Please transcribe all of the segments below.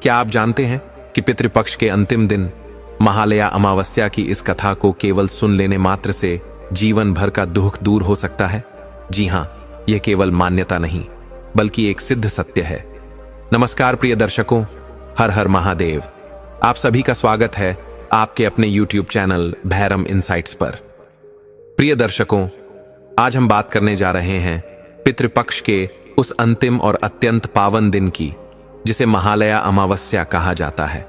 क्या आप जानते हैं कि पितृपक्ष के अंतिम दिन महालया अमावस्या की इस कथा को केवल सुन लेने मात्र से जीवन भर का दुख दूर हो सकता है? जी हां, यह केवल मान्यता नहीं बल्कि एक सिद्ध सत्य है। नमस्कार प्रिय दर्शकों, हर हर महादेव। आप सभी का स्वागत है आपके अपने YouTube चैनल भैरम इनसाइट्स पर। प्रिय दर्शकों, आज हम बात करने जा रहे हैं पितृपक्ष के उस अंतिम और अत्यंत पावन दिन की जिसे महालया अमावस्या कहा जाता है।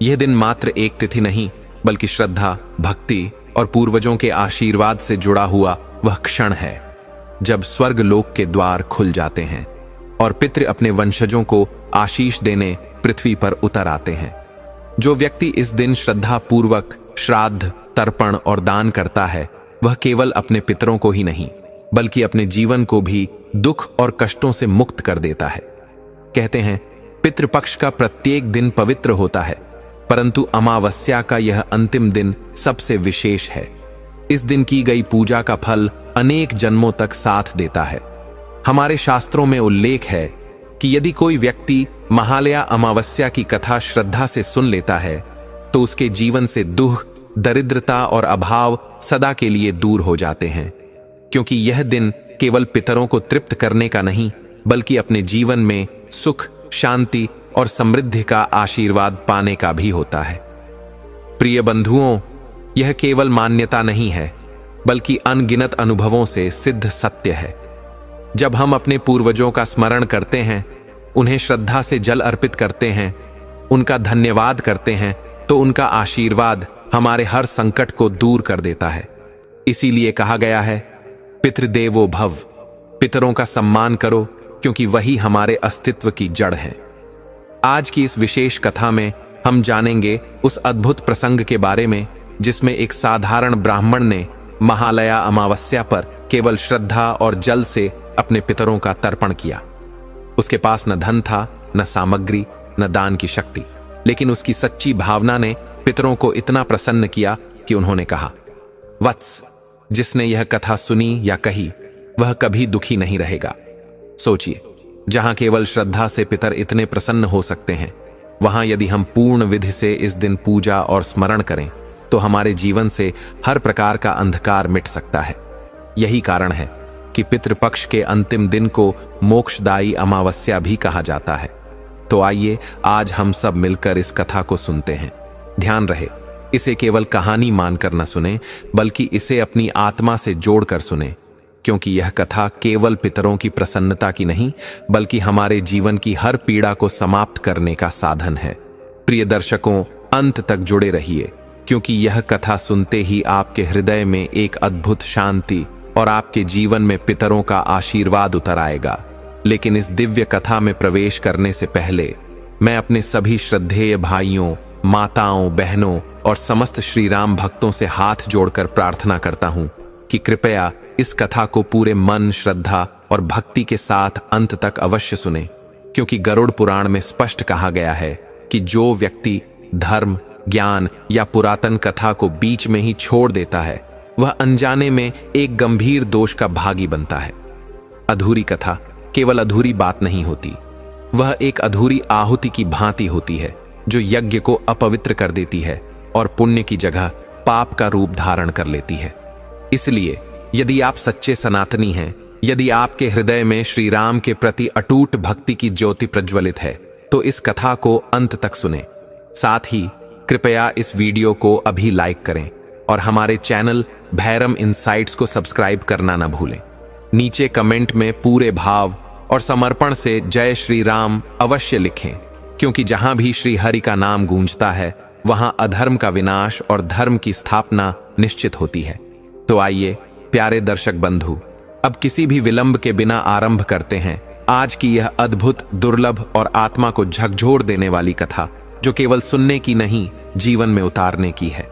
यह दिन मात्र एक तिथि नहीं बल्कि श्रद्धा, भक्ति और पूर्वजों के आशीर्वाद से जुड़ा हुआ वह क्षण है जब स्वर्ग लोक के द्वार खुल जाते हैं और पितृ अपने वंशजों को आशीष देने पृथ्वी पर उतर आते हैं। जो व्यक्ति इस दिन श्रद्धा पूर्वक श्राद्ध, तर्पण और दान करता है, वह केवल अपने पितरों को ही नहीं बल्कि अपने जीवन को भी दुख और कष्टों से मुक्त कर देता है। कहते हैं पितृपक्ष का प्रत्येक दिन पवित्र होता है, परंतु अमावस्या का यह अंतिम दिन सबसे विशेष है। इस दिन की गई पूजा का फल अनेक जन्मों तक साथ देता है। हमारे शास्त्रों में उल्लेख है कि यदि कोई व्यक्ति महालया अमावस्या की कथा श्रद्धा से सुन लेता है तो उसके जीवन से दुख, दरिद्रता और अभाव सदा के लिए दूर हो जाते हैं, क्योंकि यह दिन केवल पितरों को तृप्त करने का नहीं बल्कि अपने जीवन में सुख, शांति और समृद्धि का आशीर्वाद पाने का भी होता है। प्रिय बंधुओं, यह केवल मान्यता नहीं है बल्कि अनगिनत अनुभवों से सिद्ध सत्य है। जब हम अपने पूर्वजों का स्मरण करते हैं, उन्हें श्रद्धा से जल अर्पित करते हैं, उनका धन्यवाद करते हैं, तो उनका आशीर्वाद हमारे हर संकट को दूर कर देता है। इसीलिए कहा गया है, पितृदेवो भव, पितरों का सम्मान करो क्योंकि वही हमारे अस्तित्व की जड़ है। आज की इस विशेष कथा में हम जानेंगे उस अद्भुत प्रसंग के बारे में जिसमें एक साधारण ब्राह्मण ने महालया अमावस्या पर केवल श्रद्धा और जल से अपने पितरों का तर्पण किया। उसके पास न धन था, न सामग्री, न दान की शक्ति, लेकिन उसकी सच्ची भावना ने पितरों को इतना प्रसन्न किया कि उन्होंने कहा, वत्स, जिसने यह कथा सुनी या कही वह कभी दुखी नहीं रहेगा। सोचिए, जहां केवल श्रद्धा से पितर इतने प्रसन्न हो सकते हैं, वहां यदि हम पूर्ण विधि से इस दिन पूजा और स्मरण करें तो हमारे जीवन से हर प्रकार का अंधकार मिट सकता है। यही कारण है कि पितृपक्ष के अंतिम दिन को मोक्षदायी अमावस्या भी कहा जाता है। तो आइए आज हम सब मिलकर इस कथा को सुनते हैं। ध्यान रहे, इसे केवल कहानी मानकर न सुने बल्कि इसे अपनी आत्मा से जोड़कर सुने, क्योंकि यह कथा केवल पितरों की प्रसन्नता की नहीं बल्कि हमारे जीवन की हर पीड़ा को समाप्त करने का साधन है। प्रिय दर्शकों, अंत तक जुड़े रहिए, क्योंकि यह कथा सुनते ही आपके हृदय में एक अद्भुत शांति और आपके जीवन में पितरों का आशीर्वाद उतर आएगा। लेकिन इस दिव्य कथा में प्रवेश करने से पहले मैं अपने सभी श्रद्धेय भाइयों, माताओं, बहनों और समस्त श्री राम भक्तों से हाथ जोड़कर प्रार्थना करता हूं कि कृपया इस कथा को पूरे मन, श्रद्धा और भक्ति के साथ अंत तक अवश्य सुने, क्योंकि गरुड़ पुराण में स्पष्ट कहा गया है कि जो व्यक्ति धर्म, ज्ञान या पुरातन कथा को बीच में ही छोड़ देता है वह अनजाने में एक गंभीर दोष का भागी बनता है। अधूरी कथा केवल अधूरी बात नहीं होती, वह एक अधूरी आहुति की भांति होती है जो यज्ञ को अपवित्र कर देती है और पुण्य की जगह पाप का रूप धारण कर लेती है। इसलिए यदि आप सच्चे सनातनी हैं, यदि आपके हृदय में श्री राम के प्रति अटूट भक्ति की ज्योति प्रज्वलित है, तो इस कथा को अंत तक सुने। साथ ही कृपया इस वीडियो को अभी लाइक करें और हमारे चैनल भैरम इनसाइट्स को सब्सक्राइब करना न भूलें। नीचे कमेंट में पूरे भाव और समर्पण से जय श्री राम अवश्य लिखें, क्योंकि जहां भी श्री हरि का नाम गूंजता है वहां अधर्म का विनाश और धर्म की स्थापना निश्चित होती है। तो आइए प्यारे दर्शक बंधु, अब किसी भी विलंब के बिना आरंभ करते हैं आज की यह अद्भुत, दुर्लभ और आत्मा को झकझोर देने वाली कथा, जो केवल सुनने की नहीं जीवन में उतारने की है।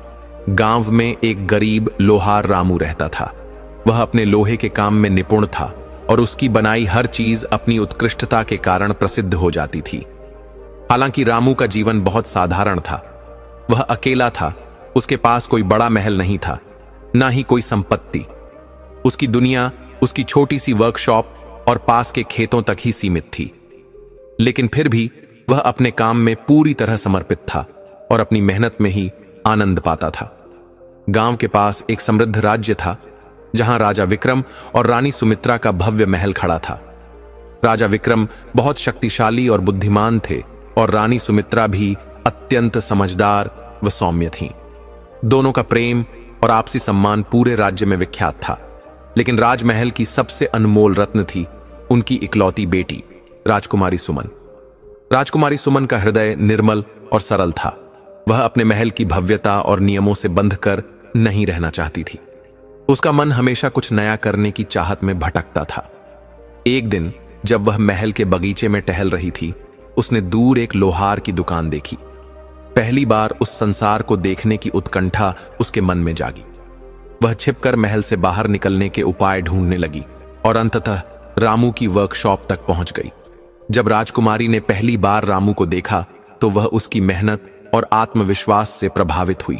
गांव में एक गरीब लोहार रामू रहता था। वह अपने लोहे के काम में निपुण था और उसकी बनाई हर चीज अपनी उत्कृष्टता के कारण प्रसिद्ध हो जाती थी। हालांकि रामू का जीवन बहुत साधारण था। वह अकेला था, उसके पास कोई बड़ा महल नहीं था, ना ही कोई संपत्ति। उसकी दुनिया उसकी छोटी सी वर्कशॉप और पास के खेतों तक ही सीमित थी। लेकिन फिर भी वह अपने काम में पूरी तरह समर्पित था और अपनी मेहनत में ही आनंद पाता था। गांव के पास एक समृद्ध राज्य था जहां राजा विक्रम और रानी सुमित्रा का भव्य महल खड़ा था। राजा विक्रम बहुत शक्तिशाली और बुद्धिमान थे और रानी सुमित्रा भी अत्यंत समझदार व सौम्य थीं। दोनों का प्रेम और आपसी सम्मान पूरे राज्य में विख्यात था। लेकिन राजमहल की सबसे अनमोल रत्न थी उनकी इकलौती बेटी राजकुमारी सुमन। राजकुमारी सुमन का हृदय निर्मल और सरल था। वह अपने महल की भव्यता और नियमों से बंधकर नहीं रहना चाहती थी। उसका मन हमेशा कुछ नया करने की चाहत में भटकता था। एक दिन जब वह महल के बगीचे में टहल रही थी, उसने दूर एक लोहार की दुकान देखी। पहली बार उस संसार को देखने की उत्कंठा उसके मन में जागी। वह छिपकर महल से बाहर निकलने के उपाय ढूंढने लगी और अंततः रामू की वर्कशॉप तक पहुंच गई। जब राजकुमारी ने पहली बार रामू को देखा तो वह उसकी मेहनत और आत्मविश्वास से प्रभावित हुई।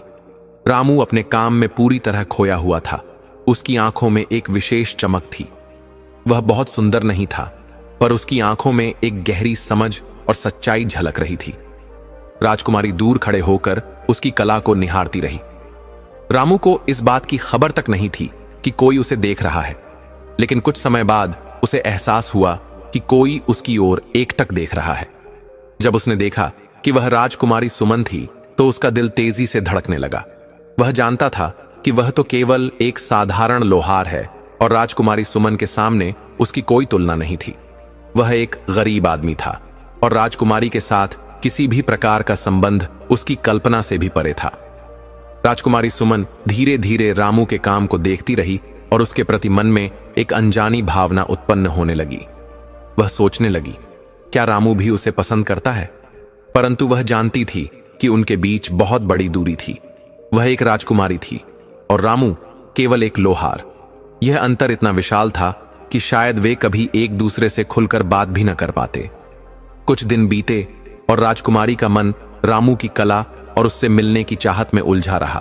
रामू अपने काम में पूरी तरह खोया हुआ था। उसकी आंखों में एक विशेष चमक थी। वह बहुत सुंदर नहीं था, पर उसकी आंखों में एक गहरी समझ और सच्चाई झलक रही थी। राजकुमारी दूर खड़े होकर उसकी कला को निहारती रही। रामू को इस बात की खबर तक नहीं थी कि कोई उसे देख रहा है, लेकिन कुछ समय बाद उसे एहसास हुआ कि कोई उसकी ओर एकटक देख रहा है। जब उसने देखा कि वह राजकुमारी सुमन थी तो उसका दिल तेजी से धड़कने लगा। वह जानता था कि वह तो केवल एक साधारण लोहार है और राजकुमारी सुमन के सामने उसकी कोई तुलना नहीं थी। वह एक गरीब आदमी था और राजकुमारी के साथ किसी भी प्रकार का संबंध उसकी कल्पना से भी परे था। राजकुमारी सुमन धीरे धीरे रामू के काम को देखती रही और उसके प्रति मन में एक अनजानी भावना उत्पन्न होने लगी। वह सोचने लगी, क्या रामू भी उसे पसंद करता है? परंतु वह जानती थी कि उनके बीच बहुत बड़ी दूरी थी। वह एक राजकुमारी थी और रामू केवल एक लोहार। यह अंतर इतना विशाल था कि शायद वे कभी एक दूसरे से खुलकर बात भी न कर पाते। कुछ दिन बीते और राजकुमारी का मन रामू की कला और उससे मिलने की चाहत में उलझा रहा।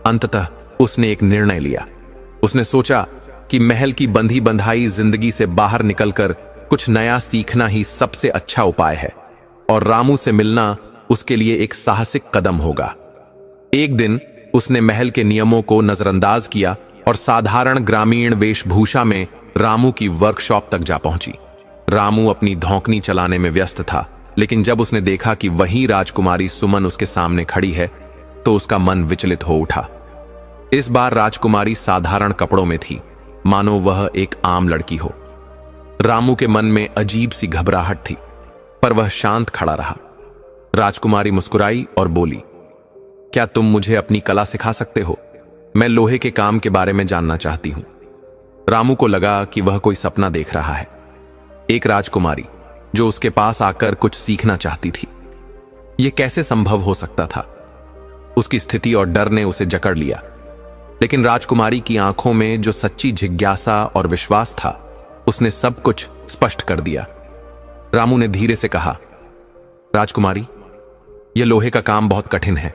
अंततः उसने एक निर्णय लिया। उसने सोचा कि महल की बंधी बंधाई जिंदगी से बाहर निकलकर कुछ नया सीखना ही सबसे अच्छा उपाय है और रामू से मिलना उसके लिए एक साहसिक कदम होगा। एक दिन उसने महल के नियमों को नजरअंदाज किया और साधारण ग्रामीण वेशभूषा में रामू की वर्कशॉप तक जा पहुंची। रामू अपनी धौंकनी चलाने में व्यस्त था, लेकिन जब उसने देखा कि वही राजकुमारी सुमन उसके सामने खड़ी है तो उसका मन विचलित हो उठा। इस बार राजकुमारी साधारण कपड़ों में थी, मानो वह एक आम लड़की हो। रामू के मन में अजीब सी घबराहट थी, पर वह शांत खड़ा रहा। राजकुमारी मुस्कुराई और बोली, क्या तुम मुझे अपनी कला सिखा सकते हो? मैं लोहे के काम के बारे में जानना चाहती हूं। रामू को लगा कि वह कोई सपना देख रहा है। एक राजकुमारी जो उसके पास आकर कुछ सीखना चाहती थी। यह कैसे संभव हो सकता था? उसकी स्थिति और डर ने उसे जकड़ लिया, लेकिन राजकुमारी की आंखों में जो सच्ची जिज्ञासा और विश्वास था, उसने सब कुछ स्पष्ट कर दिया। रामू ने धीरे से कहा, राजकुमारी, यह लोहे का काम बहुत कठिन है,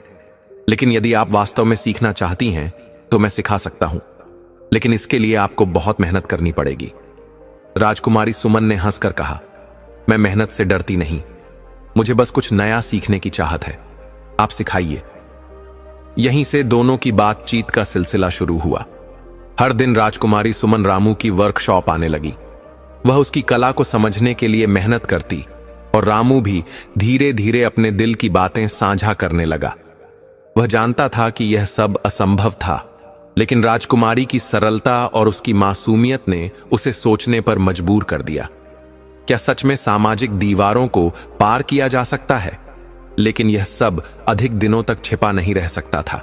लेकिन यदि आप वास्तव में सीखना चाहती हैं तो मैं सिखा सकता हूं, लेकिन इसके लिए आपको बहुत मेहनत करनी पड़ेगी। राजकुमारी सुमन ने हंसकर कहा, मैं मेहनत से डरती नहीं, मुझे बस कुछ नया सीखने की चाहत है, आप सिखाइए। यहीं से दोनों की बातचीत का सिलसिला शुरू हुआ। हर दिन राजकुमारी सुमन रामू की वर्कशॉप आने लगी। वह उसकी कला को समझने के लिए मेहनत करती और रामू भी धीरे धीरे अपने दिल की बातें साझा करने लगा। वह जानता था कि यह सब असंभव था, लेकिन राजकुमारी की सरलता और उसकी मासूमियत ने उसे सोचने पर मजबूर कर दिया। क्या सच में सामाजिक दीवारों को पार किया जा सकता है? लेकिन यह सब अधिक दिनों तक छिपा नहीं रह सकता था।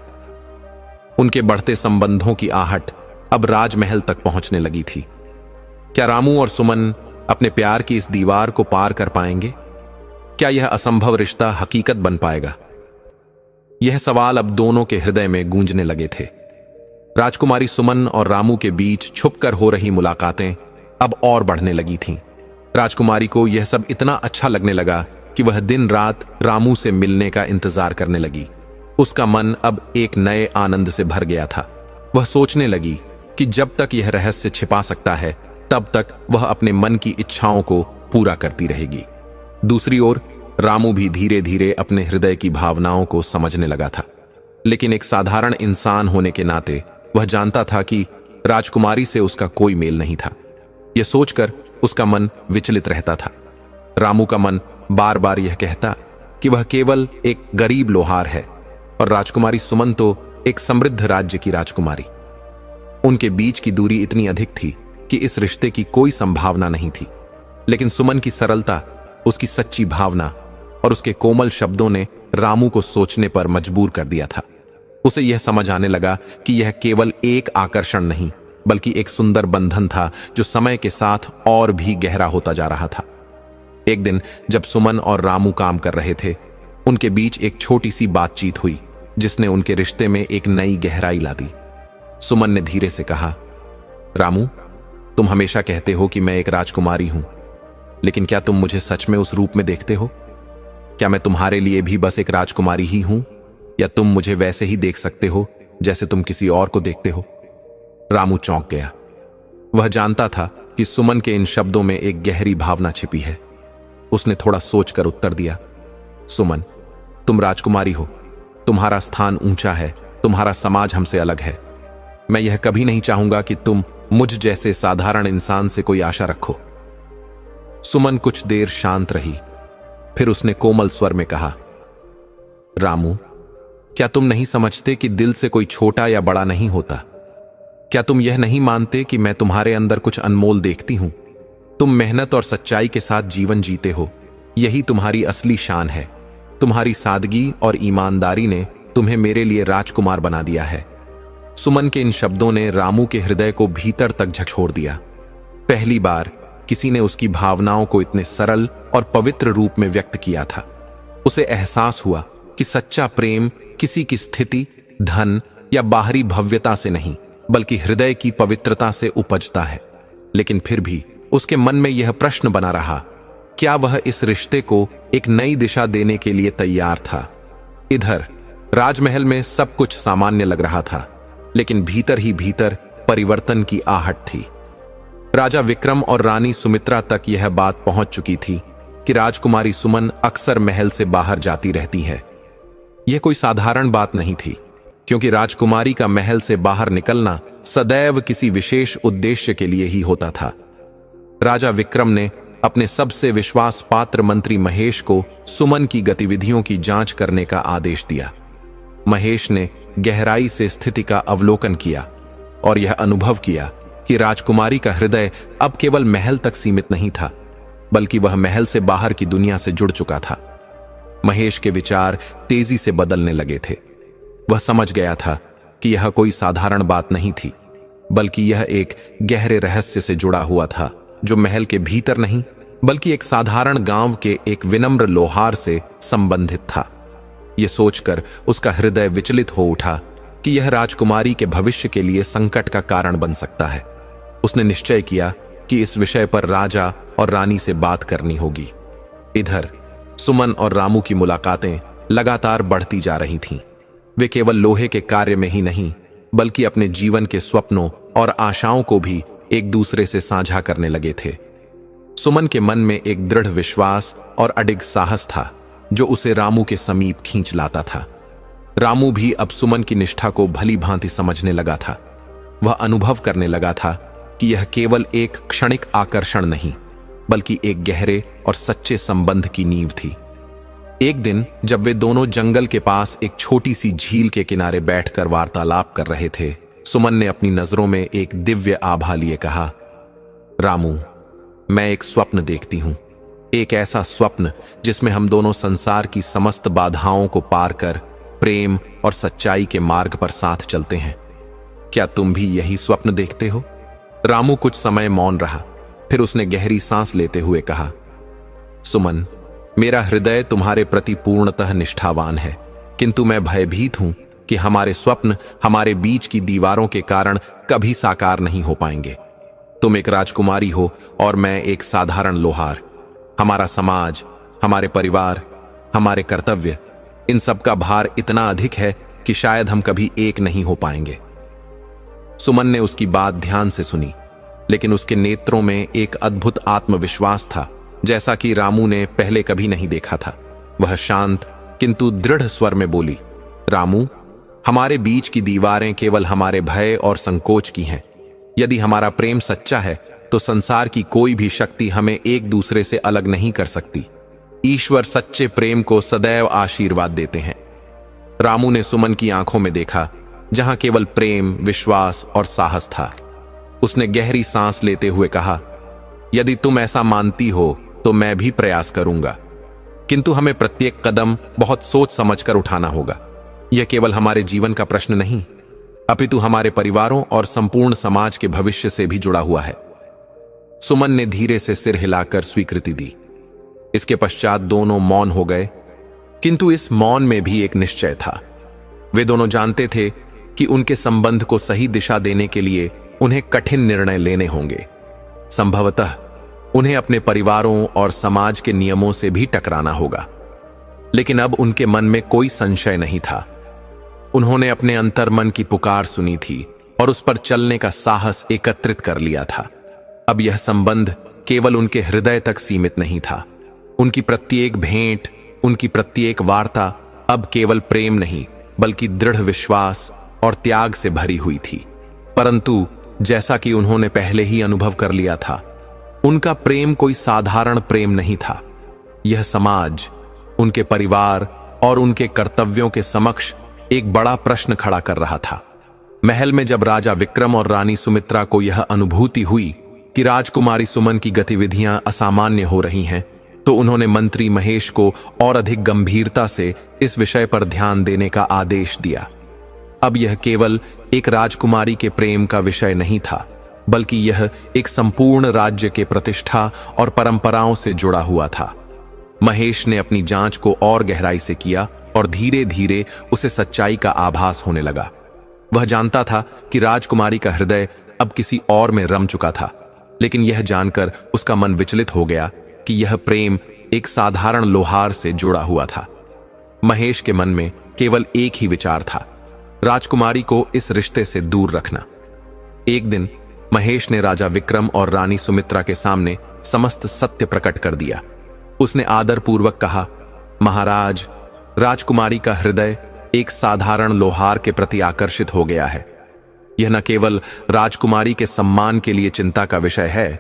उनके बढ़ते संबंधों की आहट अब राजमहल तक पहुंचने लगी थी। क्या रामू और सुमन अपने प्यार की इस दीवार को पार कर पाएंगे? क्या यह असंभव रिश्ता हकीकत बन पाएगा? यह सवाल अब दोनों के हृदय में गूंजने लगे थे। राजकुमारी सुमन और रामू के बीच छुपकर हो रही मुलाकातें अब और बढ़ने लगी थीं। राजकुमारी को यह सब इतना अच्छा लगने लगा कि वह दिन रात रामू से मिलने का इंतजार करने लगी। उसका मन अब एक नए आनंद से भर गया था। वह सोचने लगी कि जब तक यह रहस्य छिपा सकता है, तब तक वह अपने मन की इच्छाओं को पूरा करती रहेगी। दूसरी ओर रामू भी धीरे धीरे अपने हृदय की भावनाओं को समझने लगा था, लेकिन एक साधारण इंसान होने के नाते वह जानता था कि राजकुमारी से उसका कोई मेल नहीं था। यह सोचकर उसका मन विचलित रहता था। रामू का मन बार बार यह कहता कि वह केवल एक गरीब लोहार है और राजकुमारी सुमन तो एक समृद्ध राज्य की राजकुमारी। उनके बीच की दूरी इतनी अधिक थी कि इस रिश्ते की कोई संभावना नहीं थी, लेकिन सुमन की सरलता, उसकी सच्ची भावना और उसके कोमल शब्दों ने रामू को सोचने पर मजबूर कर दिया था। उसे यह समझ आने लगा कि यह केवल एक आकर्षण नहीं, बल्कि एक सुंदर बंधन था जो समय के साथ और भी गहरा होता जा रहा था। एक दिन जब सुमन और रामू काम कर रहे थे, उनके बीच एक छोटी सी बातचीत हुई जिसने उनके रिश्ते में एक नई गहराई ला दी। सुमन ने धीरे से कहा, रामू, तुम हमेशा कहते हो कि मैं एक राजकुमारी हूं, लेकिन क्या तुम मुझे सच में उस रूप में देखते हो? क्या मैं तुम्हारे लिए भी बस एक राजकुमारी ही हूं, या तुम मुझे वैसे ही देख सकते हो जैसे तुम किसी और को देखते हो? रामू चौंक गया। वह जानता था कि सुमन के इन शब्दों में एक गहरी भावना छिपी है। उसने थोड़ा सोचकर उत्तर दिया, सुमन, तुम राजकुमारी हो, तुम्हारा स्थान ऊंचा है, तुम्हारा समाज हमसे अलग है। मैं यह कभी नहीं चाहूंगा कि तुम मुझ जैसे साधारण इंसान से कोई आशा रखो। सुमन कुछ देर शांत रही, फिर उसने कोमल स्वर में कहा, रामू, क्या तुम नहीं समझते कि दिल से कोई छोटा या बड़ा नहीं होता? क्या तुम यह नहीं मानते कि मैं तुम्हारे अंदर कुछ अनमोल देखती हूं? तुम मेहनत और सच्चाई के साथ जीवन जीते हो, यही तुम्हारी असली शान है। तुम्हारी सादगी और ईमानदारी ने तुम्हें मेरे लिए राजकुमार बना दिया है। सुमन के इन शब्दों ने रामू के हृदय को भीतर तक झकझोर दिया। पहली बार किसी ने उसकी भावनाओं को इतने सरल और पवित्र रूप में व्यक्त किया था। उसे एहसास हुआ कि सच्चा प्रेम किसी की स्थिति, धन या बाहरी भव्यता से नहीं, बल्कि हृदय की पवित्रता से उपजता है। लेकिन फिर भी उसके मन में यह प्रश्न बना रहा, क्या वह इस रिश्ते को एक नई दिशा देने के लिए तैयार था? इधर राजमहल में सब कुछ सामान्य लग रहा था, लेकिन भीतर ही भीतर परिवर्तन की आहट थी। राजा विक्रम और रानी सुमित्रा तक यह बात पहुंच चुकी थी कि राजकुमारी सुमन अक्सर महल से बाहर जाती रहती है। यह कोई साधारण बात नहीं थी, क्योंकि राजकुमारी का महल से बाहर निकलना सदैव किसी विशेष उद्देश्य के लिए ही होता था। राजा विक्रम ने अपने सबसे विश्वास पात्र मंत्री महेश को सुमन की गतिविधियों की जांच करने का आदेश दिया। महेश ने गहराई से स्थिति का अवलोकन किया और यह अनुभव किया कि राजकुमारी का हृदय अब केवल महल तक सीमित नहीं था, बल्कि वह महल से बाहर की दुनिया से जुड़ चुका था। महेश के विचार तेजी से बदलने लगे थे। वह समझ गया था कि यह कोई साधारण बात नहीं थी, बल्कि यह एक गहरे रहस्य से जुड़ा हुआ था, जो महल के भीतर नहीं, बल्कि एक साधारण गांव के एक विनम्र लोहार से संबंधित था। यह सोचकर उसका हृदय विचलित हो उठा कि यह राजकुमारी के भविष्य के लिए संकट का कारण बन सकता है। उसने निश्चय किया कि इस विषय पर राजा और रानी से बात करनी होगी। इधर सुमन और रामू की मुलाकातें लगातार बढ़ती जा रही थीं। वे केवल लोहे के कार्य में ही नहीं, बल्कि अपने जीवन के स्वप्नों और आशाओं को भी एक दूसरे से साझा करने लगे थे। सुमन के मन में एक दृढ़ विश्वास और अडिग साहस था, जो उसे रामू के समीप खींच लाता था। रामू भी अब सुमन की निष्ठा को भली भांति समझने लगा था। वह अनुभव करने लगा था कि यह केवल एक क्षणिक आकर्षण नहीं, बल्कि एक गहरे और सच्चे संबंध की नींव थी। एक दिन जब वे दोनों जंगल के पास एक छोटी सी झील के किनारे बैठकर वार्तालाप कर रहे थे, सुमन ने अपनी नजरों में एक दिव्य आभा लिए कहा, रामू, मैं एक स्वप्न देखती हूं, एक ऐसा स्वप्न जिसमें हम दोनों संसार की समस्त बाधाओं को पार कर प्रेम और सच्चाई के मार्ग पर साथ चलते हैं। क्या तुम भी यही स्वप्न देखते हो? रामू कुछ समय मौन रहा, फिर उसने गहरी सांस लेते हुए कहा, सुमन, मेरा हृदय तुम्हारे प्रति पूर्णतः निष्ठावान है, किंतु मैं भयभीत हूं कि हमारे स्वप्न हमारे बीच की दीवारों के कारण कभी साकार नहीं हो पाएंगे। तुम एक राजकुमारी हो और मैं एक साधारण लोहार। हमारा समाज, हमारे परिवार, हमारे कर्तव्य, इन सब का भार इतना अधिक है कि शायद हम कभी एक नहीं हो पाएंगे। सुमन ने उसकी बात ध्यान से सुनी, लेकिन उसके नेत्रों में एक अद्भुत आत्मविश्वास था, जैसा कि रामू ने पहले कभी नहीं देखा था। वह शांत किंतु दृढ़ स्वर में बोली, रामू, हमारे बीच की दीवारें केवल हमारे भय और संकोच की हैं। यदि हमारा प्रेम सच्चा है तो संसार की कोई भी शक्ति हमें एक दूसरे से अलग नहीं कर सकती। ईश्वर सच्चे प्रेम को सदैव आशीर्वाद देते हैं। रामू ने सुमन की आंखों में देखा, जहां केवल प्रेम, विश्वास और साहस था। उसने गहरी सांस लेते हुए कहा, यदि तुम ऐसा मानती हो तो मैं भी प्रयास करूंगा, किंतु हमें प्रत्येक कदम बहुत सोच समझकर उठाना होगा। यह केवल हमारे जीवन का प्रश्न नहीं, अपितु हमारे परिवारों और संपूर्ण समाज के भविष्य से भी जुड़ा हुआ है। सुमन ने धीरे से सिर हिलाकर स्वीकृति दी। इसके पश्चात दोनों मौन हो गए, किंतु इस मौन में भी एक निश्चय था। वे दोनों जानते थे कि उनके संबंध को सही दिशा देने के लिए उन्हें कठिन निर्णय लेने होंगे। संभवतः उन्हें अपने परिवारों और समाज के नियमों से भी टकराना होगा, लेकिन अब उनके मन में कोई संशय नहीं था। उन्होंने अपने अंतर्मन की पुकार सुनी थी और उस पर चलने का साहस एकत्रित कर लिया था। अब यह संबंध केवल उनके हृदय तक सीमित नहीं था। उनकी प्रत्येक भेंट, उनकी प्रत्येक वार्ता अब केवल प्रेम नहीं बल्कि दृढ़ विश्वास और त्याग से भरी हुई थी। परंतु जैसा कि उन्होंने पहले ही अनुभव कर लिया था, उनका प्रेम कोई साधारण प्रेम नहीं था। यह समाज, उनके परिवार और उनके कर्तव्यों के समक्ष एक बड़ा प्रश्न खड़ा कर रहा था। महल में जब राजा विक्रम और रानी सुमित्रा को यह अनुभूति हुई कि राजकुमारी सुमन की गतिविधियां असामान्य हो रही हैं, तो उन्होंने मंत्री महेश को और अधिक गंभीरता से इस विषय पर ध्यान देने का आदेश दिया। अब यह केवल एक राजकुमारी के प्रेम का विषय नहीं था, बल्कि यह एक संपूर्ण राज्य के प्रतिष्ठा और परंपराओं से जुड़ा हुआ था। महेश ने अपनी जांच को और गहराई से किया और धीरे धीरे उसे सच्चाई का आभास होने लगा। वह जानता था कि राजकुमारी का हृदय अब किसी और में रम चुका था, लेकिन यह जानकर उसका मन विचलित हो गया कि यह प्रेम एक साधारण लोहार से जुड़ा हुआ था। महेश के मन में केवल एक ही विचार था, राजकुमारी को इस रिश्ते से दूर रखना। एक दिन महेश ने राजा विक्रम और रानी सुमित्रा के सामने समस्त सत्य प्रकट कर दिया। उसने आदरपूर्वक कहा, महाराज, राजकुमारी का हृदय एक साधारण लोहार के प्रति आकर्षित हो गया है। यह न केवल राजकुमारी के सम्मान के लिए चिंता का विषय है,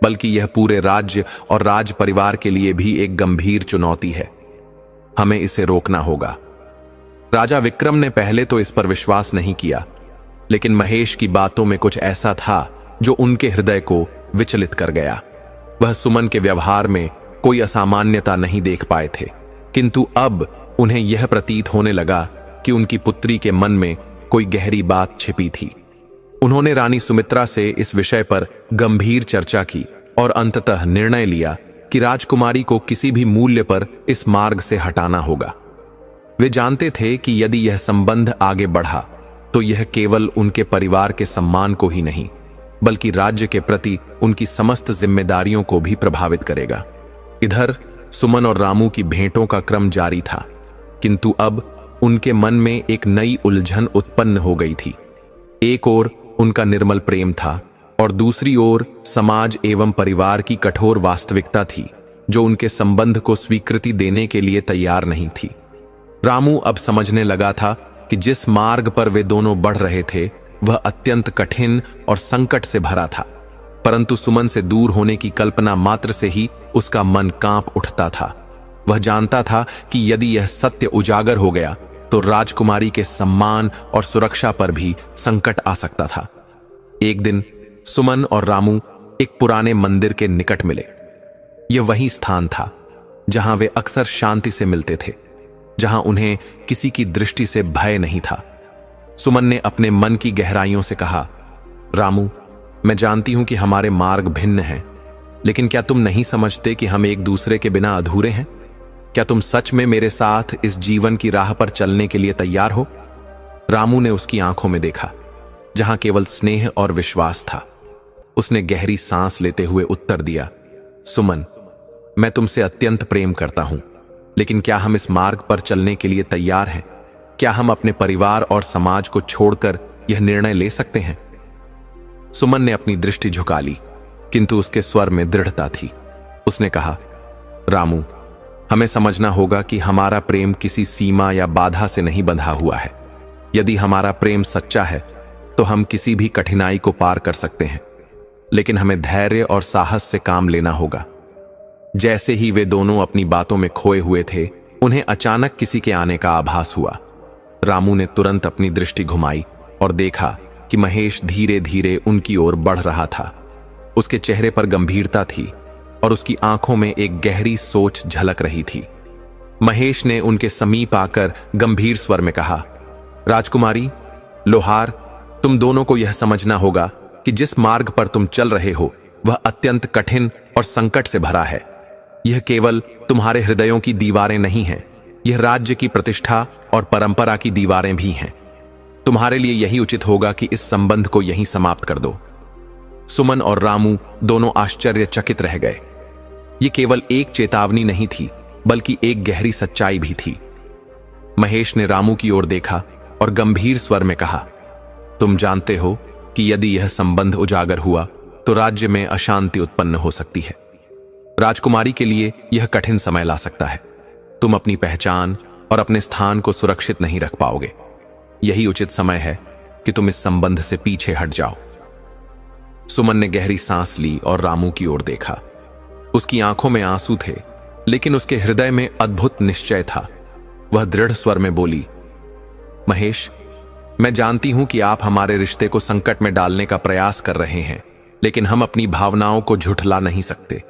बल्कि यह पूरे राज्य और राज परिवार के लिए भी एक गंभीर चुनौती है। हमें इसे रोकना होगा। राजा विक्रम ने पहले तो इस पर विश्वास नहीं किया, लेकिन महेश की बातों में कुछ ऐसा था जो उनके हृदय को विचलित कर गया। वह सुमन के व्यवहार में कोई असामान्यता नहीं देख पाए थे, किंतु अब उन्हें यह प्रतीत होने लगा कि उनकी पुत्री के मन में कोई गहरी बात छिपी थी। उन्होंने रानी सुमित्रा से इस विषय पर गंभीर चर्चा की और अंततः निर्णय लिया कि राजकुमारी को किसी भी मूल्य पर इस मार्ग से हटाना होगा। वे जानते थे कि यदि यह संबंध आगे बढ़ा तो यह केवल उनके परिवार के सम्मान को ही नहीं, बल्कि राज्य के प्रति उनकी समस्त जिम्मेदारियों को भी प्रभावित करेगा। इधर सुमन और रामू की भेंटों का क्रम जारी था, किंतु अब उनके मन में एक नई उलझन उत्पन्न हो गई थी। एक ओर उनका निर्मल प्रेम था और दूसरी ओर समाज एवं परिवार की कठोर वास्तविकता थी, जो उनके संबंध को स्वीकृति देने के लिए तैयार नहीं थी। रामू अब समझने लगा था कि जिस मार्ग पर वे दोनों बढ़ रहे थे वह अत्यंत कठिन और संकट से भरा था, परंतु सुमन से दूर होने की कल्पना मात्र से ही उसका मन कांप उठता था। वह जानता था कि यदि यह सत्य उजागर हो गया तो राजकुमारी के सम्मान और सुरक्षा पर भी संकट आ सकता था। एक दिन सुमन और रामू एक पुराने मंदिर के निकट मिले। यह वही स्थान था जहां वे अक्सर शांति से मिलते थे, जहां उन्हें किसी की दृष्टि से भय नहीं था। सुमन ने अपने मन की गहराइयों से कहा, रामू, मैं जानती हूं कि हमारे मार्ग भिन्न हैं, लेकिन क्या तुम नहीं समझते कि हम एक दूसरे के बिना अधूरे हैं? क्या तुम सच में मेरे साथ इस जीवन की राह पर चलने के लिए तैयार हो? रामू ने उसकी आंखों में देखा, जहां केवल स्नेह और विश्वास था। उसने गहरी सांस लेते हुए उत्तर दिया, सुमन, मैं तुमसे अत्यंत प्रेम करता हूं, लेकिन क्या हम इस मार्ग पर चलने के लिए तैयार हैं? क्या हम अपने परिवार और समाज को छोड़कर यह निर्णय ले सकते हैं? सुमन ने अपनी दृष्टि झुका ली, किंतु उसके स्वर में दृढ़ता थी। उसने कहा, रामू, हमें समझना होगा कि हमारा प्रेम किसी सीमा या बाधा से नहीं बंधा हुआ है। यदि हमारा प्रेम सच्चा है तो हम किसी भी कठिनाई को पार कर सकते हैं, लेकिन हमें धैर्य और साहस से काम लेना होगा। जैसे ही वे दोनों अपनी बातों में खोए हुए थे, उन्हें अचानक किसी के आने का आभास हुआ। रामू ने तुरंत अपनी दृष्टि घुमाई और देखा कि महेश धीरे धीरे उनकी ओर बढ़ रहा था। उसके चेहरे पर गंभीरता थी और उसकी आंखों में एक गहरी सोच झलक रही थी। महेश ने उनके समीप आकर गंभीर स्वर में कहा, राजकुमारी, लोहार, तुम दोनों को यह समझना होगा कि जिस मार्ग पर तुम चल रहे हो वह अत्यंत कठिन और संकट से भरा है। यह केवल तुम्हारे हृदयों की दीवारें नहीं हैं, यह राज्य की प्रतिष्ठा और परंपरा की दीवारें भी हैं। तुम्हारे लिए यही उचित होगा कि इस संबंध को यहीं समाप्त कर दो। सुमन और रामू दोनों आश्चर्यचकित रह गए। यह केवल एक चेतावनी नहीं थी, बल्कि एक गहरी सच्चाई भी थी। महेश ने रामू की ओर देखा और गंभीर स्वर में कहा, तुम जानते हो कि यदि यह संबंध उजागर हुआ तो राज्य में अशांति उत्पन्न हो सकती है। राजकुमारी के लिए यह कठिन समय ला सकता है। तुम अपनी पहचान और अपने स्थान को सुरक्षित नहीं रख पाओगे। यही उचित समय है कि तुम इस संबंध से पीछे हट जाओ। सुमन ने गहरी सांस ली और रामू की ओर देखा। उसकी आंखों में आंसू थे, लेकिन उसके हृदय में अद्भुत निश्चय था। वह दृढ़ स्वर में बोली, महेश, मैं जानती हूं कि आप हमारे रिश्ते को संकट में डालने का प्रयास कर रहे हैं, लेकिन हम अपनी भावनाओं को झुठला नहीं सकते।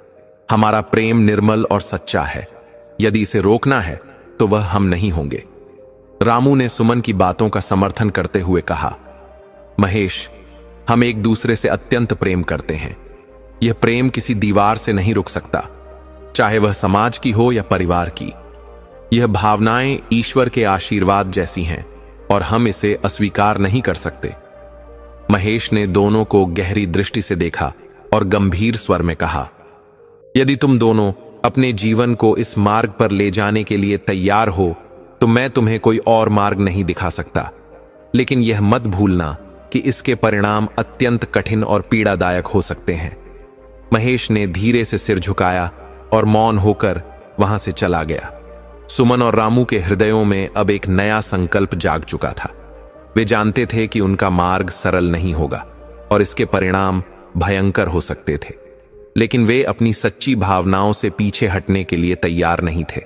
हमारा प्रेम निर्मल और सच्चा है। यदि इसे रोकना है तो वह हम नहीं होंगे। रामू ने सुमन की बातों का समर्थन करते हुए कहा, महेश, हम एक दूसरे से अत्यंत प्रेम करते हैं। यह प्रेम किसी दीवार से नहीं रुक सकता, चाहे वह समाज की हो या परिवार की। यह भावनाएं ईश्वर के आशीर्वाद जैसी हैं और हम इसे अस्वीकार नहीं कर सकते। महेश ने दोनों को गहरी दृष्टि से देखा और गंभीर स्वर में कहा, यदि तुम दोनों अपने जीवन को इस मार्ग पर ले जाने के लिए तैयार हो तो मैं तुम्हें कोई और मार्ग नहीं दिखा सकता, लेकिन यह मत भूलना कि इसके परिणाम अत्यंत कठिन और पीड़ादायक हो सकते हैं। महेश ने धीरे से सिर झुकाया और मौन होकर वहां से चला गया। सुमन और रामू के हृदयों में अब एक नया संकल्प जाग चुका था। वे जानते थे कि उनका मार्ग सरल नहीं होगा और इसके परिणाम भयंकर हो सकते थे, लेकिन वे अपनी सच्ची भावनाओं से पीछे हटने के लिए तैयार नहीं थे।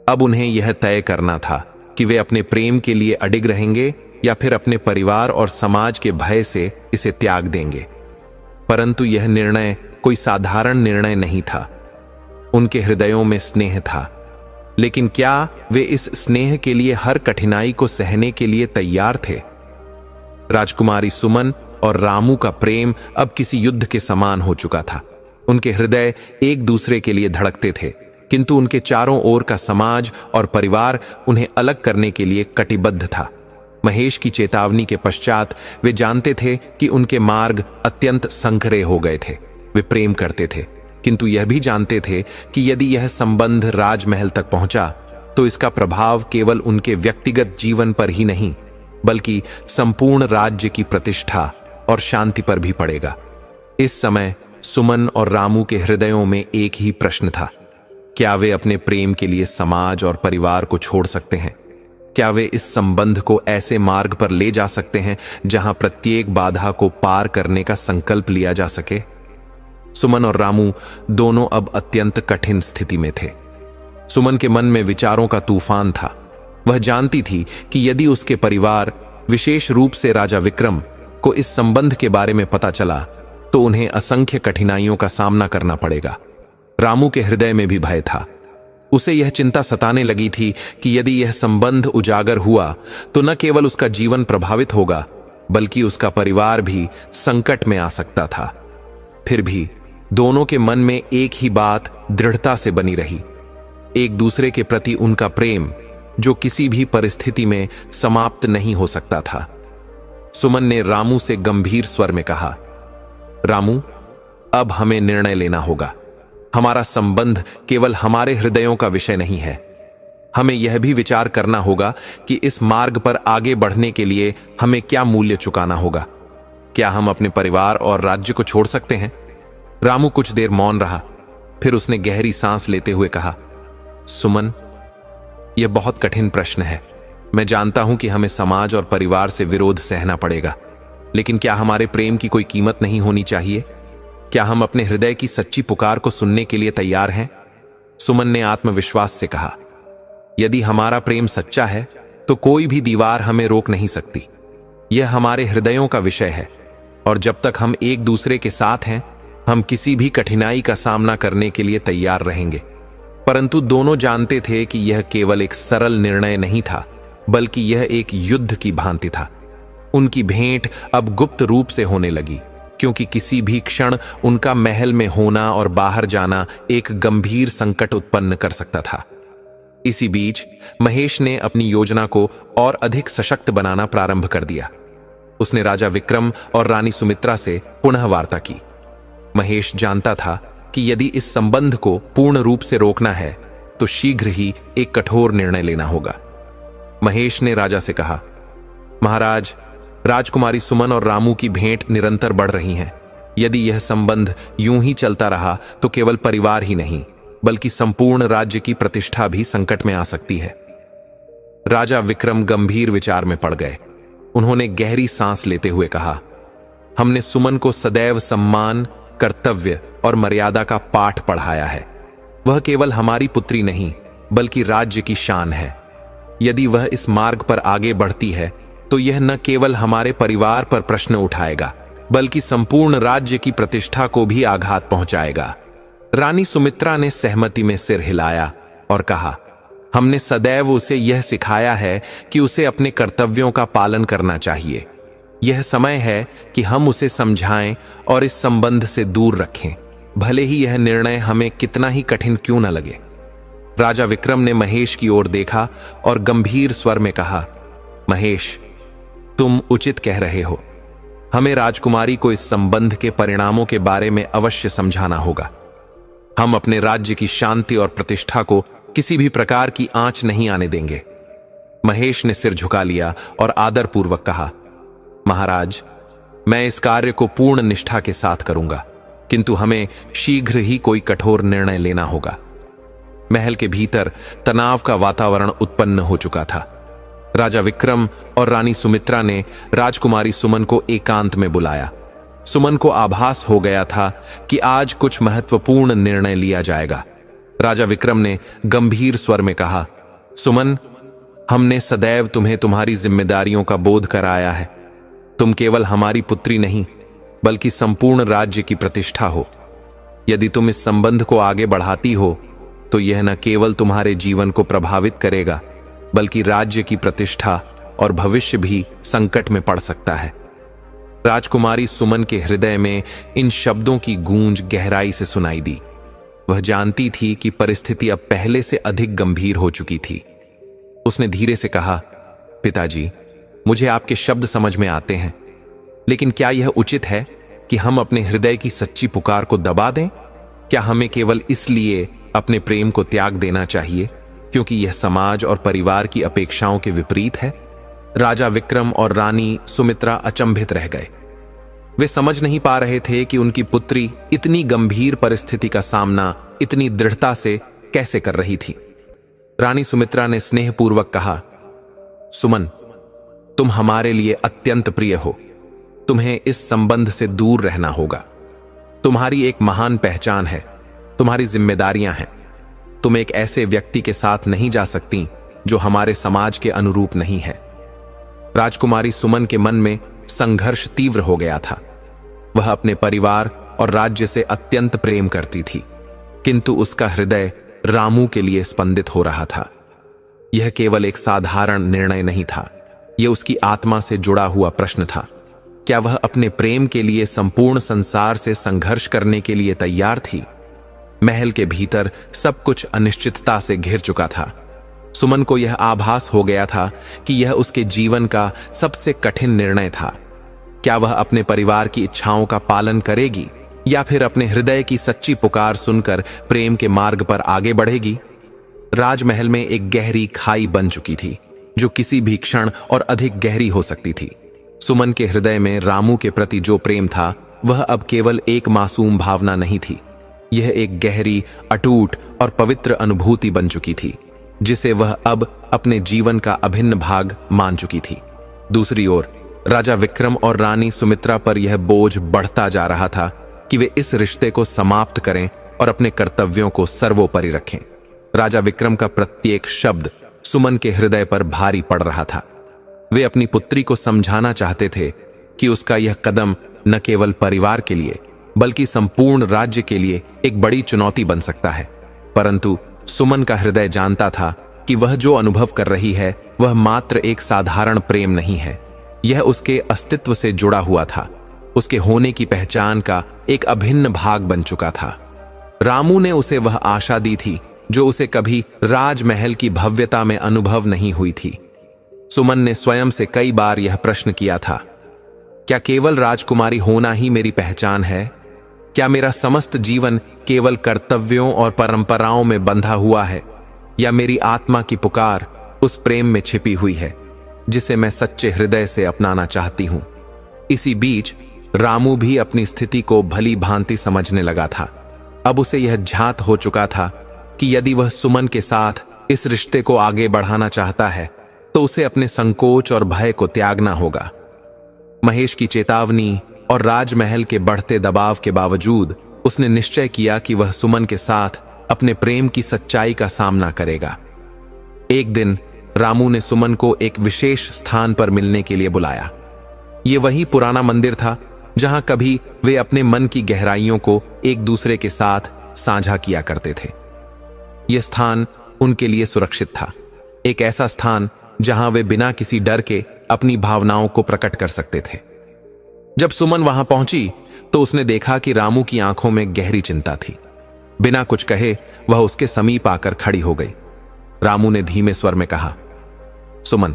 अब उन्हें यह तय करना था कि वे अपने प्रेम के लिए अडिग रहेंगे या फिर अपने परिवार और समाज के भय से इसे त्याग देंगे। परंतु यह निर्णय कोई साधारण निर्णय नहीं था। उनके हृदयों में स्नेह था, लेकिन क्या वे इस स्नेह के लिए हर कठिनाई को सहने के लिए तैयार थे? राजकुमारी सुमन और रामू का प्रेम अब किसी युद्ध के समान हो चुका था। उनके हृदय एक दूसरे के लिए धड़कते थे, किंतु उनके चारों ओर का समाज और परिवार उन्हें अलग करने के लिए कटिबद्ध था। महेश की चेतावनी के पश्चात वे जानते थे कि उनके मार्ग अत्यंत संकरे हो गए थे। वे प्रेम करते थे, किंतु यह भी जानते थे कि यदि यह संबंध राजमहल तक पहुंचा तो इसका प्रभाव केवल उनके व्यक्तिगत जीवन पर ही नहीं, बल्कि संपूर्ण राज्य की प्रतिष्ठा और शांति पर भी पड़ेगा। इस समय सुमन और रामू के हृदयों में एक ही प्रश्न था, क्या वे अपने प्रेम के लिए समाज और परिवार को छोड़ सकते हैं? क्या वे इस संबंध को ऐसे मार्ग पर ले जा सकते हैं जहां प्रत्येक बाधा को पार करने का संकल्प लिया जा सके? सुमन और रामू दोनों अब अत्यंत कठिन स्थिति में थे। सुमन के मन में विचारों का तूफान था। वह जानती थी कि यदि उसके परिवार, विशेष रूप से राजा विक्रम को इस संबंध के बारे में पता चला तो उन्हें असंख्य कठिनाइयों का सामना करना पड़ेगा। रामू के हृदय में भी भय था। उसे यह चिंता सताने लगी थी कि यदि यह संबंध उजागर हुआ तो न केवल उसका जीवन प्रभावित होगा, बल्कि उसका परिवार भी संकट में आ सकता था। फिर भी दोनों के मन में एक ही बात दृढ़ता से बनी रही, एक दूसरे के प्रति उनका प्रेम, जो किसी भी परिस्थिति में समाप्त नहीं हो सकता था। सुमन ने रामू से गंभीर स्वर में कहा, रामू, अब हमें निर्णय लेना होगा। हमारा संबंध केवल हमारे हृदयों का विषय नहीं है। हमें यह भी विचार करना होगा कि इस मार्ग पर आगे बढ़ने के लिए हमें क्या मूल्य चुकाना होगा। क्या हम अपने परिवार और राज्य को छोड़ सकते हैं? रामू कुछ देर मौन रहा, फिर उसने गहरी सांस लेते हुए कहा, सुमन, यह बहुत कठिन प्रश्न है। मैं जानता हूं कि हमें समाज और परिवार से विरोध सहना पड़ेगा, लेकिन क्या हमारे प्रेम की कोई कीमत नहीं होनी चाहिए? क्या हम अपने हृदय की सच्ची पुकार को सुनने के लिए तैयार हैं? सुमन ने आत्मविश्वास से कहा, यदि हमारा प्रेम सच्चा है तो कोई भी दीवार हमें रोक नहीं सकती। यह हमारे हृदयों का विषय है, और जब तक हम एक दूसरे के साथ हैं, हम किसी भी कठिनाई का सामना करने के लिए तैयार रहेंगे। परंतु दोनों जानते थे कि यह केवल एक सरल निर्णय नहीं था, बल्कि यह एक युद्ध की भांति था। उनकी भेंट अब गुप्त रूप से होने लगी, क्योंकि किसी भी क्षण उनका महल में होना और बाहर जाना एक गंभीर संकट उत्पन्न कर सकता था। इसी बीच महेश ने अपनी योजना को और अधिक सशक्त बनाना प्रारंभ कर दिया। उसने राजा विक्रम और रानी सुमित्रा से पुनः वार्ता की। महेश जानता था कि यदि इस संबंध को पूर्ण रूप से रोकना है तो शीघ्र ही एक कठोर निर्णय लेना होगा। महेश ने राजा से कहा, महाराज, राजकुमारी सुमन और रामू की भेंट निरंतर बढ़ रही हैं। यदि यह संबंध यूं ही चलता रहा तो केवल परिवार ही नहीं, बल्कि संपूर्ण राज्य की प्रतिष्ठा भी संकट में आ सकती है। राजा विक्रम गंभीर विचार में पड़ गए। उन्होंने गहरी सांस लेते हुए कहा, हमने सुमन को सदैव सम्मान, कर्तव्य और मर्यादा का पाठ पढ़ाया है। वह केवल हमारी पुत्री नहीं, बल्कि राज्य की शान है। यदि वह इस मार्ग पर आगे बढ़ती है तो यह न केवल हमारे परिवार पर प्रश्न उठाएगा, बल्कि संपूर्ण राज्य की प्रतिष्ठा को भी आघात पहुंचाएगा। रानी सुमित्रा ने सहमति में सिर हिलाया और कहा, हमने सदैव उसे यह सिखाया है कि उसे अपने कर्तव्यों का पालन करना चाहिए। यह समय है कि हम उसे समझाएं और इस संबंध से दूर रखें, भले ही यह निर्णय हमें कितना ही कठिन क्यों न लगे। राजा विक्रम ने महेश की ओर देखा और गंभीर स्वर में कहा, महेश, तुम उचित कह रहे हो। हमें राजकुमारी को इस संबंध के परिणामों के बारे में अवश्य समझाना होगा। हम अपने राज्य की शांति और प्रतिष्ठा को किसी भी प्रकार की आंच नहीं आने देंगे। महेश ने सिर झुका लिया और आदरपूर्वक कहा, महाराज, मैं इस कार्य को पूर्ण निष्ठा के साथ करूंगा, किंतु हमें शीघ्र ही कोई कठोर निर्णय लेना होगा। महल के भीतर तनाव का वातावरण उत्पन्न हो चुका था। राजा विक्रम और रानी सुमित्रा ने राजकुमारी सुमन को एकांत में बुलाया। सुमन को आभास हो गया था कि आज कुछ महत्वपूर्ण निर्णय लिया जाएगा। राजा विक्रम ने गंभीर स्वर में कहा, सुमन, हमने सदैव तुम्हें तुम्हारी जिम्मेदारियों का बोध कराया है। तुम केवल हमारी पुत्री नहीं, बल्कि संपूर्ण राज्य की प्रतिष्ठा हो। यदि तुम इस संबंध को आगे बढ़ाती हो तो यह न केवल तुम्हारे जीवन को प्रभावित करेगा, बल्कि राज्य की प्रतिष्ठा और भविष्य भी संकट में पड़ सकता है। राजकुमारी सुमन के हृदय में इन शब्दों की गूंज गहराई से सुनाई दी। वह जानती थी कि परिस्थिति अब पहले से अधिक गंभीर हो चुकी थी। उसने धीरे से कहा, पिताजी, मुझे आपके शब्द समझ में आते हैं, लेकिन क्या यह उचित है कि हम अपने हृदय की सच्ची पुकार को दबा दें? क्या हमें केवल इसलिए अपने प्रेम को त्याग देना चाहिए क्योंकि यह समाज और परिवार की अपेक्षाओं के विपरीत है? राजा विक्रम और रानी सुमित्रा अचंभित रह गए। वे समझ नहीं पा रहे थे कि उनकी पुत्री इतनी गंभीर परिस्थिति का सामना इतनी दृढ़ता से कैसे कर रही थी। रानी सुमित्रा ने स्नेहपूर्वक कहा, सुमन, तुम हमारे लिए अत्यंत प्रिय हो। तुम्हें इस संबंध से दूर रहना होगा। तुम्हारी एक महान पहचान है, तुम्हारी जिम्मेदारियां हैं। तुम एक ऐसे व्यक्ति के साथ नहीं जा सकती जो हमारे समाज के अनुरूप नहीं है। राजकुमारी सुमन के मन में संघर्ष तीव्र हो गया था। वह अपने परिवार और राज्य से अत्यंत प्रेम करती थी, किंतु उसका हृदय रामू के लिए स्पंदित हो रहा था। यह केवल एक साधारण निर्णय नहीं था, यह उसकी आत्मा से जुड़ा हुआ प्रश्न था। क्या वह अपने प्रेम के लिए संपूर्ण संसार से संघर्ष करने के लिए तैयार थी? महल के भीतर सब कुछ अनिश्चितता से घिर चुका था। सुमन को यह आभास हो गया था कि यह उसके जीवन का सबसे कठिन निर्णय था। क्या वह अपने परिवार की इच्छाओं का पालन करेगी या फिर अपने हृदय की सच्ची पुकार सुनकर प्रेम के मार्ग पर आगे बढ़ेगी? राजमहल में एक गहरी खाई बन चुकी थी, जो किसी भी क्षण और अधिक गहरी हो सकती थी। सुमन के हृदय में रामू के प्रति जो प्रेम था, वह अब केवल एक मासूम भावना नहीं थी। यह एक गहरी, अटूट और पवित्र अनुभूति बन चुकी थी, जिसे वह अब अपने जीवन का अभिन्न भाग मान चुकी थी। दूसरी ओर राजा विक्रम और रानी सुमित्रा पर यह बोझ बढ़ता जा रहा था कि वे इस रिश्ते को समाप्त करें और अपने कर्तव्यों को सर्वोपरि रखें। राजा विक्रम का प्रत्येक शब्द सुमन के हृदय पर भारी पड़ रहा था। वे अपनी पुत्री को समझाना चाहते थे कि उसका यह कदम न केवल परिवार के लिए बल्कि संपूर्ण राज्य के लिए एक बड़ी चुनौती बन सकता है। परंतु सुमन का हृदय जानता था कि वह जो अनुभव कर रही है वह मात्र एक साधारण प्रेम नहीं है। यह उसके अस्तित्व से जुड़ा हुआ था, उसके होने की पहचान का एक अभिन्न भाग बन चुका था। रामू ने उसे वह आशा दी थी जो उसे कभी राजमहल की भव्यता में अनुभव नहीं हुई थी। सुमन ने स्वयं से कई बार यह प्रश्न किया था, क्या केवल राजकुमारी होना ही मेरी पहचान है? क्या मेरा समस्त जीवन केवल कर्तव्यों और परंपराओं में बंधा हुआ है, या मेरी आत्मा की पुकार उस प्रेम में छिपी हुई है जिसे मैं सच्चे हृदय से अपनाना चाहती हूं? इसी बीच रामू भी अपनी स्थिति को भली भांति समझने लगा था। अब उसे यह झात हो चुका था कि यदि वह सुमन के साथ इस रिश्ते को आगे बढ़ाना चाहता है तो उसे अपने संकोच और भय को त्यागना होगा। महेश की चेतावनी और राजमहल के बढ़ते दबाव के बावजूद उसने निश्चय किया कि वह सुमन के साथ अपने प्रेम की सच्चाई का सामना करेगा। एक दिन रामू ने सुमन को एक विशेष स्थान पर मिलने के लिए बुलाया। यह वही पुराना मंदिर था जहां कभी वे अपने मन की गहराइयों को एक दूसरे के साथ साझा किया करते थे। यह स्थान उनके लिए सुरक्षित था, एक ऐसा स्थान जहां वे बिना किसी डर के अपनी भावनाओं को प्रकट कर सकते थे। जब सुमन वहां पहुंची तो उसने देखा कि रामू की आंखों में गहरी चिंता थी। बिना कुछ कहे वह उसके समीप आकर खड़ी हो गई। रामू ने धीमे स्वर में कहा, सुमन,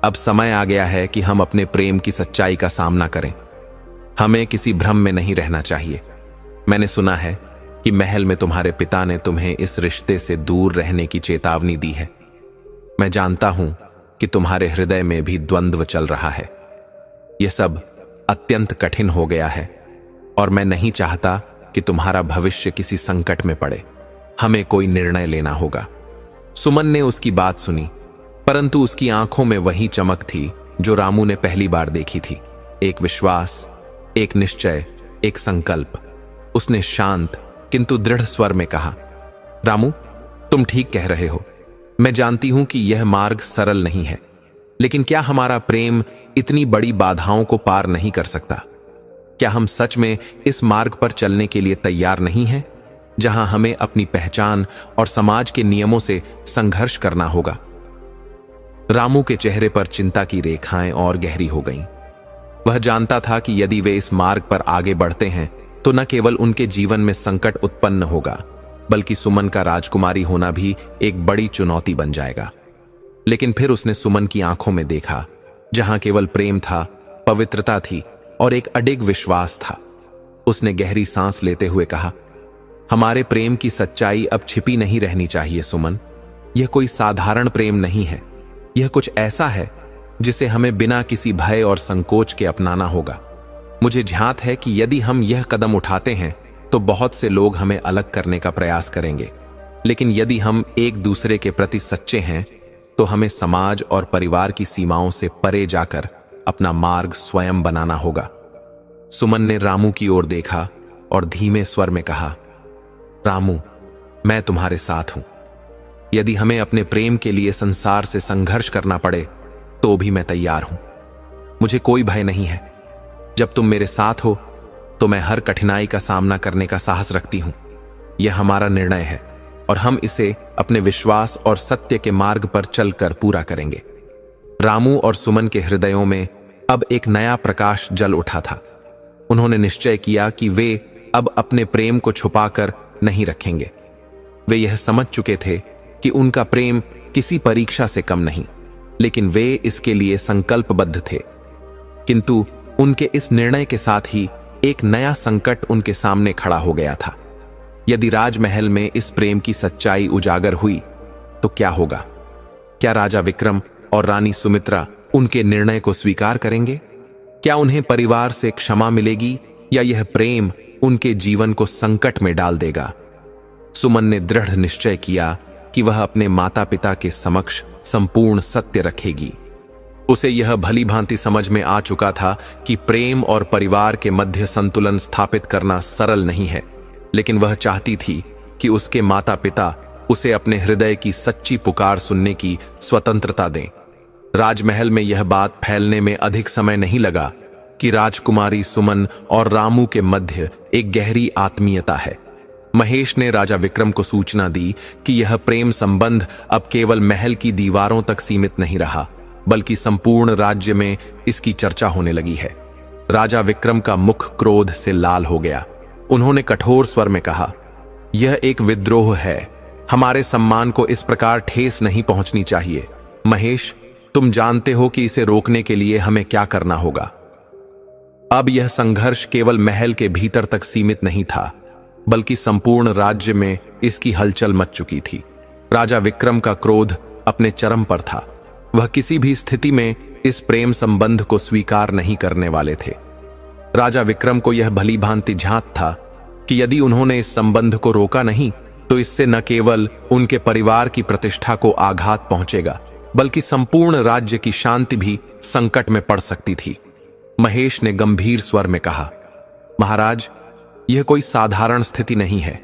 अब समय आ गया है कि हम अपने प्रेम की सच्चाई का सामना करें। हमें किसी भ्रम में नहीं रहना चाहिए। मैंने सुना है कि महल में तुम्हारे पिता ने तुम्हें इस रिश्ते से दूर रहने की चेतावनी दी है। मैं जानता हूं कि तुम्हारे हृदय में भी द्वंद्व चल रहा है। यह सब अत्यंत कठिन हो गया है और मैं नहीं चाहता कि तुम्हारा भविष्य किसी संकट में पड़े। हमें कोई निर्णय लेना होगा। सुमन ने उसकी बात सुनी, परंतु उसकी आंखों में वही चमक थी जो रामू ने पहली बार देखी थी। एक विश्वास, एक निश्चय, एक संकल्प। उसने शांत किंतु दृढ़ स्वर में कहा, रामू, तुम ठीक कह रहे हो। मैं जानती हूं कि यह मार्ग सरल नहीं है, लेकिन क्या हमारा प्रेम इतनी बड़ी बाधाओं को पार नहीं कर सकता? क्या हम सच में इस मार्ग पर चलने के लिए तैयार नहीं हैं, जहां हमें अपनी पहचान और समाज के नियमों से संघर्ष करना होगा? रामू के चेहरे पर चिंता की रेखाएं और गहरी हो गईं। वह जानता था कि यदि वे इस मार्ग पर आगे बढ़ते हैं तो न केवल उनके जीवन में संकट उत्पन्न होगा, बल्कि सुमन का राजकुमारी होना भी एक बड़ी चुनौती बन जाएगा। लेकिन फिर उसने सुमन की आंखों में देखा, जहां केवल प्रेम था, पवित्रता थी और एक अडिग विश्वास था। उसने गहरी सांस लेते हुए कहा, हमारे प्रेम की सच्चाई अब छिपी नहीं रहनी चाहिए सुमन। यह कोई साधारण प्रेम नहीं है। यह कुछ ऐसा है जिसे हमें बिना किसी भय और संकोच के अपनाना होगा। मुझे झांत है कि यदि हम यह कदम उठाते हैं तो बहुत से लोग हमें अलग करने का प्रयास करेंगे, लेकिन यदि हम एक दूसरे के प्रति सच्चे हैं तो हमें समाज और परिवार की सीमाओं से परे जाकर अपना मार्ग स्वयं बनाना होगा। सुमन ने रामू की ओर देखा और धीमे स्वर में कहा, रामू, मैं तुम्हारे साथ हूं। यदि हमें अपने प्रेम के लिए संसार से संघर्ष करना पड़े तो भी मैं तैयार हूं। मुझे कोई भय नहीं है। जब तुम मेरे साथ हो तो मैं हर कठिनाई का सामना करने का साहस रखती हूं। यह हमारा निर्णय है और हम इसे अपने विश्वास और सत्य के मार्ग पर चलकर पूरा करेंगे। रामू और सुमन के हृदयों में अब एक नया प्रकाश जल उठा था। उन्होंने निश्चय किया कि वे अब अपने प्रेम को छुपाकर नहीं रखेंगे। वे यह समझ चुके थे कि उनका प्रेम किसी परीक्षा से कम नहीं, लेकिन वे इसके लिए संकल्पबद्ध थे। किंतु उनके इस निर्णय के साथ ही एक नया संकट उनके सामने खड़ा हो गया था। यदि राजमहल में इस प्रेम की सच्चाई उजागर हुई तो क्या होगा? क्या राजा विक्रम और रानी सुमित्रा उनके निर्णय को स्वीकार करेंगे? क्या उन्हें परिवार से क्षमा मिलेगी या यह प्रेम उनके जीवन को संकट में डाल देगा। सुमन ने दृढ़ निश्चय किया कि वह अपने माता पिता के समक्ष संपूर्ण सत्य रखेगी। उसे यह भली भांति समझ में आ चुका था कि प्रेम और परिवार के मध्य संतुलन स्थापित करना सरल नहीं है, लेकिन वह चाहती थी कि उसके माता पिता उसे अपने हृदय की सच्ची पुकार सुनने की स्वतंत्रता दें। राजमहल में यह बात फैलने में अधिक समय नहीं लगा कि राजकुमारी सुमन और रामू के मध्य एक गहरी आत्मीयता है। महेश ने राजा विक्रम को सूचना दी कि यह प्रेम संबंध अब केवल महल की दीवारों तक सीमित नहीं रहा, बल्कि संपूर्ण राज्य में इसकी चर्चा होने लगी है। राजा विक्रम का मुख क्रोध से लाल हो गया। उन्होंने कठोर स्वर में कहा, यह एक विद्रोह है। हमारे सम्मान को इस प्रकार ठेस नहीं पहुंचनी चाहिए। महेश, तुम जानते हो कि इसे रोकने के लिए हमें क्या करना होगा। अब यह संघर्ष केवल महल के भीतर तक सीमित नहीं था, बल्कि संपूर्ण राज्य में इसकी हलचल मच चुकी थी। राजा विक्रम का क्रोध अपने चरम पर था। वह किसी भी स्थिति में इस प्रेम संबंध को स्वीकार नहीं करने वाले थे। राजा विक्रम को यह भली भांति झांक था कि यदि उन्होंने इस संबंध को रोका नहीं तो इससे न केवल उनके परिवार की प्रतिष्ठा को आघात पहुंचेगा, बल्कि संपूर्ण राज्य की शांति भी संकट में पड़ सकती थी। महेश ने गंभीर स्वर में कहा, महाराज, यह कोई साधारण स्थिति नहीं है।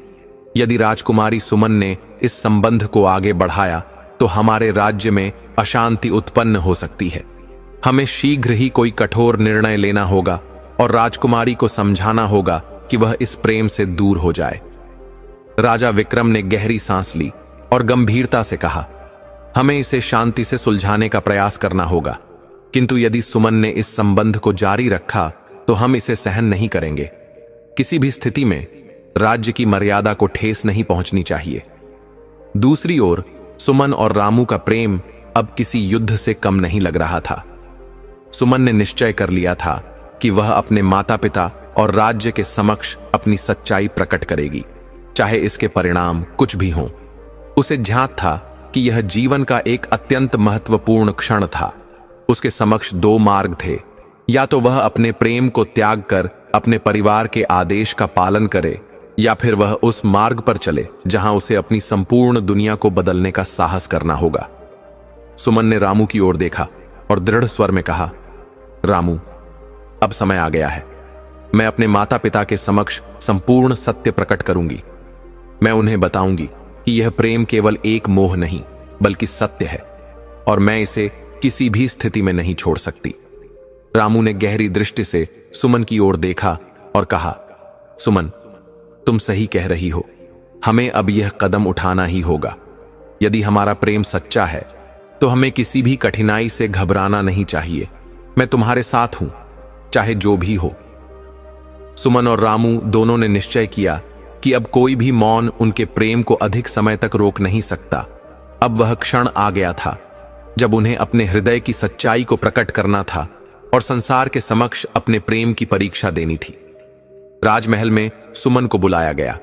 यदि राजकुमारी सुमन ने इस संबंध को आगे बढ़ाया तो हमारे राज्य में अशांति उत्पन्न हो सकती है। हमें शीघ्र ही कोई कठोर निर्णय लेना होगा और राजकुमारी को समझाना होगा कि वह इस प्रेम से दूर हो जाए। राजा विक्रम ने गहरी सांस ली और गंभीरता से कहा, हमें इसे शांति से सुलझाने का प्रयास करना होगा, किंतु यदि सुमन ने इस संबंध को जारी रखा तो हम इसे सहन नहीं करेंगे। किसी भी स्थिति में राज्य की मर्यादा को ठेस नहीं पहुंचनी चाहिए। दूसरी ओर सुमन और रामू का प्रेम अब किसी युद्ध से कम नहीं लग रहा था। सुमन ने निश्चय कर लिया था कि वह अपने माता पिता और राज्य के समक्ष अपनी सच्चाई प्रकट करेगी, चाहे इसके परिणाम कुछ भी हों। उसे ज्ञात था कि यह जीवन का एक अत्यंत महत्वपूर्ण क्षण था। उसके समक्ष दो मार्ग थे, या तो वह अपने प्रेम को त्याग कर अपने परिवार के आदेश का पालन करे, या फिर वह उस मार्ग पर चले जहां उसे अपनी संपूर्ण दुनिया को बदलने का साहस करना होगा। सुमन ने रामू की ओर देखा और दृढ़ स्वर में कहा, रामू, अब समय आ गया है। मैं अपने माता पिता के समक्ष संपूर्ण सत्य प्रकट करूंगी। मैं उन्हें बताऊंगी कि यह प्रेम केवल एक मोह नहीं बल्कि सत्य है, और मैं इसे किसी भी स्थिति में नहीं छोड़ सकती। रामू ने गहरी दृष्टि से सुमन की ओर देखा और कहा, सुमन, तुम सही कह रही हो। हमें अब यह कदम उठाना ही होगा। यदि हमारा प्रेम सच्चा है तो हमें किसी भी कठिनाई से घबराना नहीं चाहिए। मैं तुम्हारे साथ हूं, चाहे जो भी हो। सुमन और रामू दोनों ने निश्चय किया कि अब कोई भी मौन उनके प्रेम को अधिक समय तक रोक नहीं सकता। अब वह क्षण आ गया था जब उन्हें अपने हृदय की सच्चाई को प्रकट करना था और संसार के समक्ष अपने प्रेम की परीक्षा देनी थी। राजमहल में सुमन को बुलाया गया।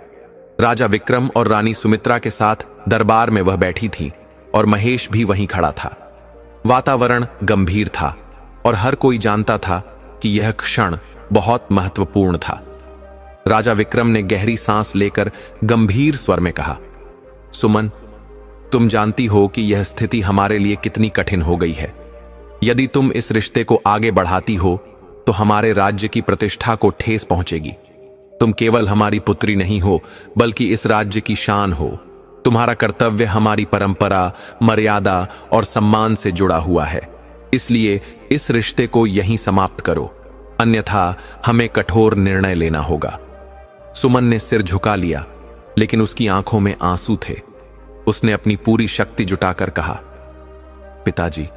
राजा विक्रम और रानी सुमित्रा के साथ दरबार में वह बैठी थी और महेश भी वहीं खड़ा था। वातावरण गंभीर था और हर कोई जानता था कि यह क्षण बहुत महत्वपूर्ण था। राजा विक्रम ने गहरी सांस लेकर गंभीर स्वर में कहा, सुमन, तुम जानती हो कि यह स्थिति हमारे लिए कितनी कठिन हो गई है। यदि तुम इस रिश्ते को आगे बढ़ाती हो तो हमारे राज्य की प्रतिष्ठा को ठेस पहुंचेगी। तुम केवल हमारी पुत्री नहीं हो, बल्कि इस राज्य की शान हो। तुम्हारा कर्तव्य हमारी परंपरा, मर्यादा और सम्मान से जुड़ा हुआ है। इसलिए इस रिश्ते को यहीं समाप्त करो, अन्यथा हमें कठोर निर्णय लेना होगा। सुमन ने सिर झुका लिया, लेकिन उसकी आंखों में आंसू थे। उसने अपनी पूरी शक्ति जुटाकर कहा, पिताजी,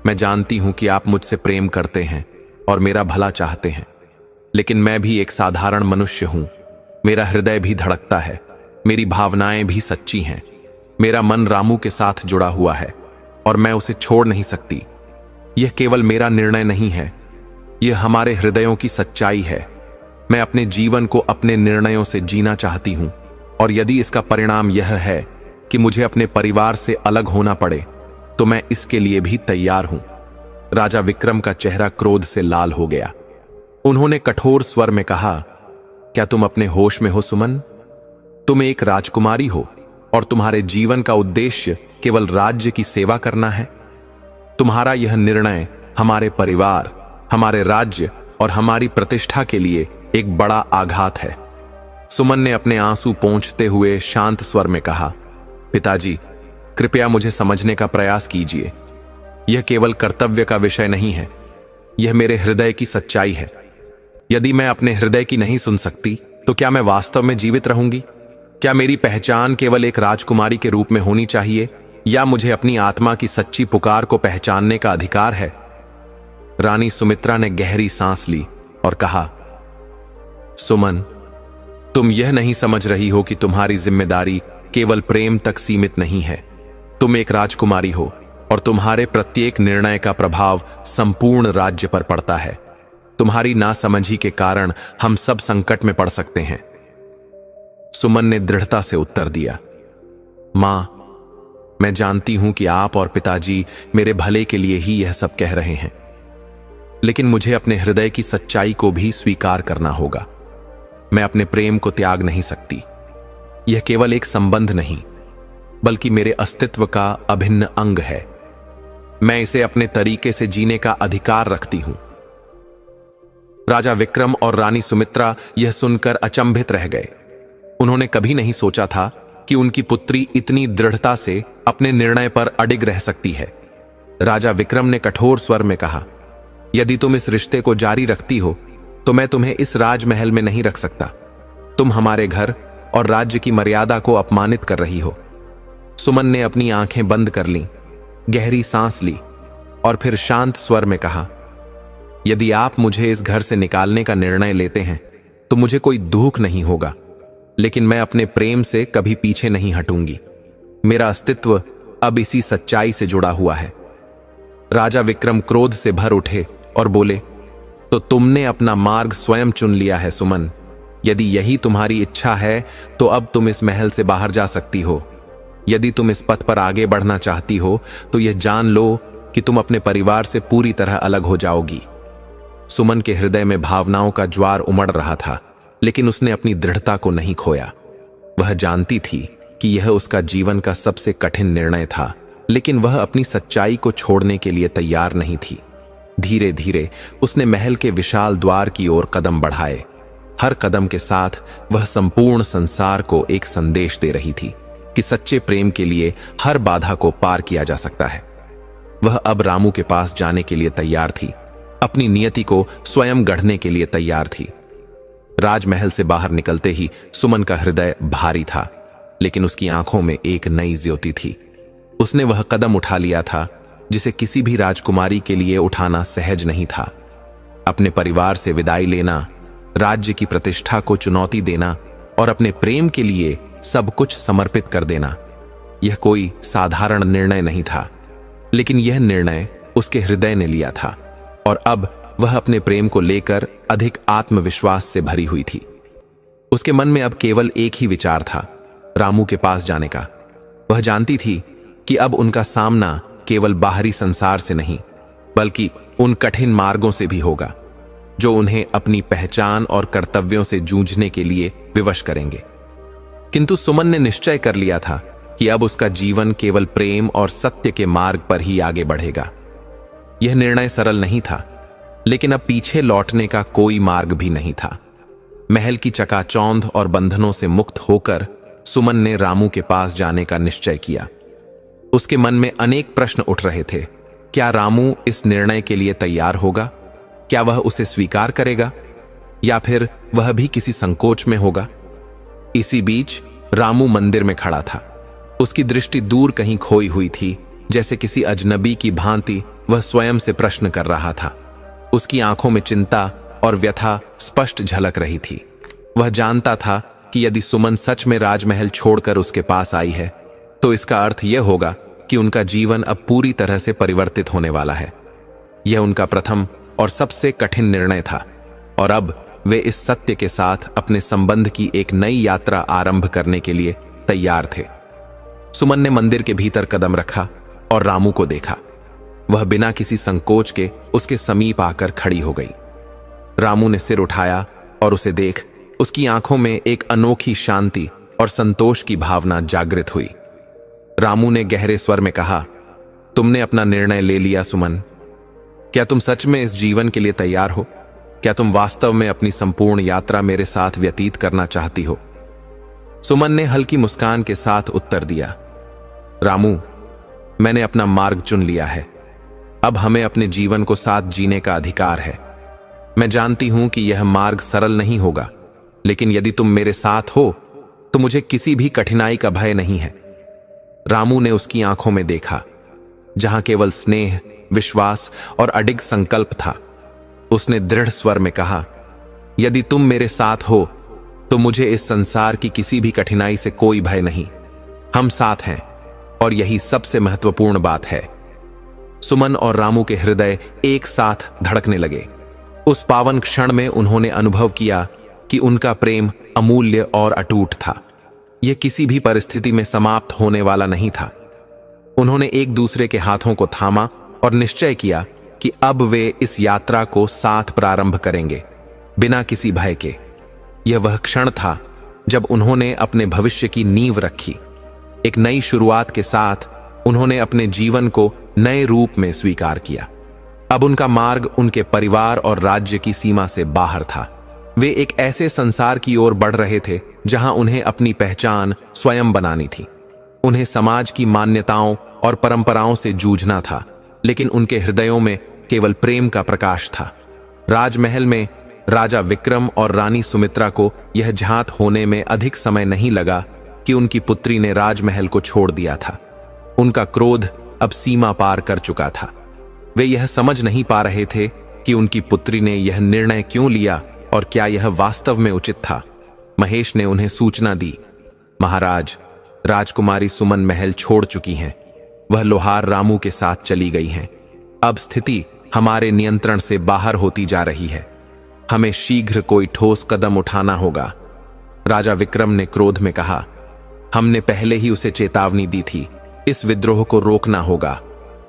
मैं जानती हूं कि आप मुझसे प्रेम करते हैं और मेरा भला चाहते हैं, लेकिन मैं भी एक साधारण मनुष्य हूं। मेरा हृदय भी धड़कता है, मेरी भावनाएं भी सच्ची हैं। मेरा मन रामू के साथ जुड़ा हुआ है और मैं उसे छोड़ नहीं सकती। यह केवल मेरा निर्णय नहीं है, यह हमारे हृदयों की सच्चाई है। मैं अपने जीवन को अपने निर्णयों से जीना चाहती हूं, और यदि इसका परिणाम यह है कि मुझे अपने परिवार से अलग होना पड़े तो मैं इसके लिए भी तैयार हूं। राजा विक्रम का चेहरा क्रोध से लाल हो गया। उन्होंने कठोर स्वर में कहा क्या तुम अपने होश में हो सुमन? तुम एक राजकुमारी हो और तुम्हारे जीवन का उद्देश्य केवल राज्य की सेवा करना है। तुम्हारा यह निर्णय हमारे परिवार, हमारे राज्य और हमारी प्रतिष्ठा के लिए एक बड़ा आघात है। सुमन ने अपने आंसू पोंछते हुए शांत स्वर में कहा, पिताजी, कृपया मुझे समझने का प्रयास कीजिए। यह केवल कर्तव्य का विषय नहीं है, यह मेरे हृदय की सच्चाई है। यदि मैं अपने हृदय की नहीं सुन सकती तो क्या मैं वास्तव में जीवित रहूंगी? क्या मेरी पहचान केवल एक राजकुमारी के रूप में होनी चाहिए या मुझे अपनी आत्मा की सच्ची पुकार को पहचानने का अधिकार है? रानी सुमित्रा ने गहरी सांस ली और कहा, सुमन, तुम यह नहीं समझ रही हो कि तुम्हारी जिम्मेदारी केवल प्रेम तक सीमित नहीं है। तुम एक राजकुमारी हो और तुम्हारे प्रत्येक निर्णय का प्रभाव संपूर्ण राज्य पर पड़ता है। तुम्हारी नासमझी के कारण हम सब संकट में पड़ सकते हैं। सुमन ने दृढ़ता से उत्तर दिया, मां, मैं जानती हूं कि आप और पिताजी मेरे भले के लिए ही यह सब कह रहे हैं, लेकिन मुझे अपने हृदय की सच्चाई को भी स्वीकार करना होगा। मैं अपने प्रेम को त्याग नहीं सकती। यह केवल एक संबंध नहीं, बल्कि मेरे अस्तित्व का अभिन्न अंग है। मैं इसे अपने तरीके से जीने का अधिकार रखती हूं। राजा विक्रम और रानी सुमित्रा यह सुनकर अचंभित रह गए। उन्होंने कभी नहीं सोचा था कि उनकी पुत्री इतनी दृढ़ता से अपने निर्णय पर अडिग रह सकती है। राजा विक्रम ने कठोर स्वर में कहा, यदि तुम इस रिश्ते को जारी रखती हो तो मैं तुम्हें इस राजमहल में नहीं रख सकता। तुम हमारे घर और राज्य की मर्यादा को अपमानित कर रही हो। सुमन ने अपनी आंखें बंद कर लीं, गहरी सांस ली और फिर शांत स्वर में कहा, यदि आप मुझे इस घर से निकालने का निर्णय लेते हैं तो मुझे कोई दुख नहीं होगा, लेकिन मैं अपने प्रेम से कभी पीछे नहीं हटूंगी। मेरा अस्तित्व अब इसी सच्चाई से जुड़ा हुआ है। राजा विक्रम क्रोध से भर उठे और बोले, तो तुमने अपना मार्ग स्वयं चुन लिया है सुमन। यदि यही तुम्हारी इच्छा है तो अब तुम इस महल से बाहर जा सकती हो। यदि तुम इस पथ पर आगे बढ़ना चाहती हो तो यह जान लो कि तुम अपने परिवार से पूरी तरह अलग हो जाओगी। सुमन के हृदय में भावनाओं का ज्वार उमड़ रहा था, लेकिन उसने अपनी दृढ़ता को नहीं खोया। वह जानती थी कि यह उसका जीवन का सबसे कठिन निर्णय था, लेकिन वह अपनी सच्चाई को छोड़ने के लिए तैयार नहीं थी। धीरे धीरे उसने महल के विशाल द्वार की ओर कदम बढ़ाए। हर कदम के साथ वह संपूर्ण संसार को एक संदेश दे रही थी कि सच्चे प्रेम के लिए हर बाधा को पार किया जा सकता है। वह अब रामू के पास जाने के लिए तैयार थी, अपनी नियति को स्वयं गढ़ने के लिए तैयार थी। राजमहल से बाहर निकलते ही सुमन का हृदय भारी था, लेकिन उसकी आंखों में एक नई ज्योति थी। उसने वह कदम उठा लिया था जिसे किसी भी राजकुमारी के लिए उठाना सहज नहीं था। अपने परिवार से विदाई लेना, राज्य की प्रतिष्ठा को चुनौती देना और अपने प्रेम के लिए सब कुछ समर्पित कर देना, यह कोई साधारण निर्णय नहीं था, लेकिन यह निर्णय उसके हृदय ने लिया था और अब वह अपने प्रेम को लेकर अधिक आत्मविश्वास से भरी हुई थी। उसके मन में अब केवल एक ही विचार था, रामू के पास जाने का। वह जानती थी कि अब उनका सामना केवल बाहरी संसार से नहीं, बल्कि उन कठिन मार्गों से भी होगा जो उन्हें अपनी पहचान और कर्तव्यों से जूझने के लिए विवश करेंगे। किंतु सुमन ने निश्चय कर लिया था कि अब उसका जीवन केवल प्रेम और सत्य के मार्ग पर ही आगे बढ़ेगा। यह निर्णय सरल नहीं था, लेकिन अब पीछे लौटने का कोई मार्ग भी नहीं था। महल की चकाचौंध और बंधनों से मुक्त होकर सुमन ने रामू के पास जाने का निश्चय किया। उसके मन में अनेक प्रश्न उठ रहे थे। क्या रामू इस निर्णय के लिए तैयार होगा? क्या वह उसे स्वीकार करेगा या फिर वह भी किसी संकोच में होगा? इसी बीच रामू मंदिर में खड़ा था। उसकी दृष्टि दूर कहीं खोई हुई थी, जैसे किसी अजनबी की भांति वह स्वयं से प्रश्न कर रहा था। उसकी आंखों में चिंता और व्यथा स्पष्ट झलक रही थी। वह जानता था कि यदि सुमन सच में राजमहल छोड़कर उसके पास आई है तो इसका अर्थ यह होगा कि उनका जीवन अब पूरी तरह से परिवर्तित होने वाला है। यह उनका प्रथम और सबसे कठिन निर्णय था और अब वे इस सत्य के साथ अपने संबंध की एक नई यात्रा आरंभ करने के लिए तैयार थे। सुमन ने मंदिर के भीतर कदम रखा और रामू को देखा। वह बिना किसी संकोच के उसके समीप आकर खड़ी हो गई। रामू ने सिर उठाया और उसे देख उसकी आंखों में एक अनोखी शांति और संतोष की भावना जागृत हुई। रामू ने गहरे स्वर में कहा, तुमने अपना निर्णय ले लिया सुमन। क्या तुम सच में इस जीवन के लिए तैयार हो? क्या तुम वास्तव में अपनी संपूर्ण यात्रा मेरे साथ व्यतीत करना चाहती हो? सुमन ने हल्की मुस्कान के साथ उत्तर दिया, रामू, मैंने अपना मार्ग चुन लिया है। अब हमें अपने जीवन को साथ जीने का अधिकार है। मैं जानती हूं कि यह मार्ग सरल नहीं होगा, लेकिन यदि तुम मेरे साथ हो तो मुझे किसी भी कठिनाई का भय नहीं है। रामू ने उसकी आंखों में देखा, जहां केवल स्नेह, विश्वास और अडिग संकल्प था। उसने दृढ़ स्वर में कहा, यदि तुम मेरे साथ हो तो मुझे इस संसार की किसी भी कठिनाई से कोई भय नहीं। हम साथ हैं और यही सबसे महत्वपूर्ण बात है। सुमन और रामू के हृदय एक साथ धड़कने लगे। उस पावन क्षण में उन्होंने अनुभव किया कि उनका प्रेम अमूल्य और अटूट था। यह किसी भी परिस्थिति में समाप्त होने वाला नहीं था। उन्होंने एक दूसरे के हाथों को थामा और निश्चय किया कि अब वे इस यात्रा को साथ प्रारंभ करेंगे, बिना किसी भय के। यह वह क्षण था जब उन्होंने अपने भविष्य की नींव रखी। एक नई शुरुआत के साथ उन्होंने अपने जीवन को नए रूप में स्वीकार किया। अब उनका मार्ग उनके परिवार और राज्य की सीमा से बाहर था। वे एक ऐसे संसार की ओर बढ़ रहे थे जहां उन्हें अपनी पहचान स्वयं बनानी थी। उन्हें समाज की मान्यताओं और परंपराओं से जूझना था, लेकिन उनके हृदयों में केवल प्रेम का प्रकाश था। राजमहल में राजा विक्रम और रानी सुमित्रा को यह झांत होने में अधिक समय नहीं लगा कि उनकी पुत्री ने राजमहल को छोड़ दिया था। उनका क्रोध अब सीमा पार कर चुका था। वे यह समझ नहीं पा रहे थे कि उनकी पुत्री ने यह निर्णय क्यों लिया और क्या यह वास्तव में उचित था। महेश ने उन्हें सूचना दी, महाराज, राजकुमारी सुमन महल छोड़ चुकी हैं। वह लोहार रामू के साथ चली गई हैं। अब स्थिति हमारे नियंत्रण से बाहर होती जा रही है। हमें शीघ्र कोई ठोस कदम उठाना होगा। राजा विक्रम ने क्रोध में कहा, हमने पहले ही उसे चेतावनी दी थी। इस विद्रोह को रोकना होगा।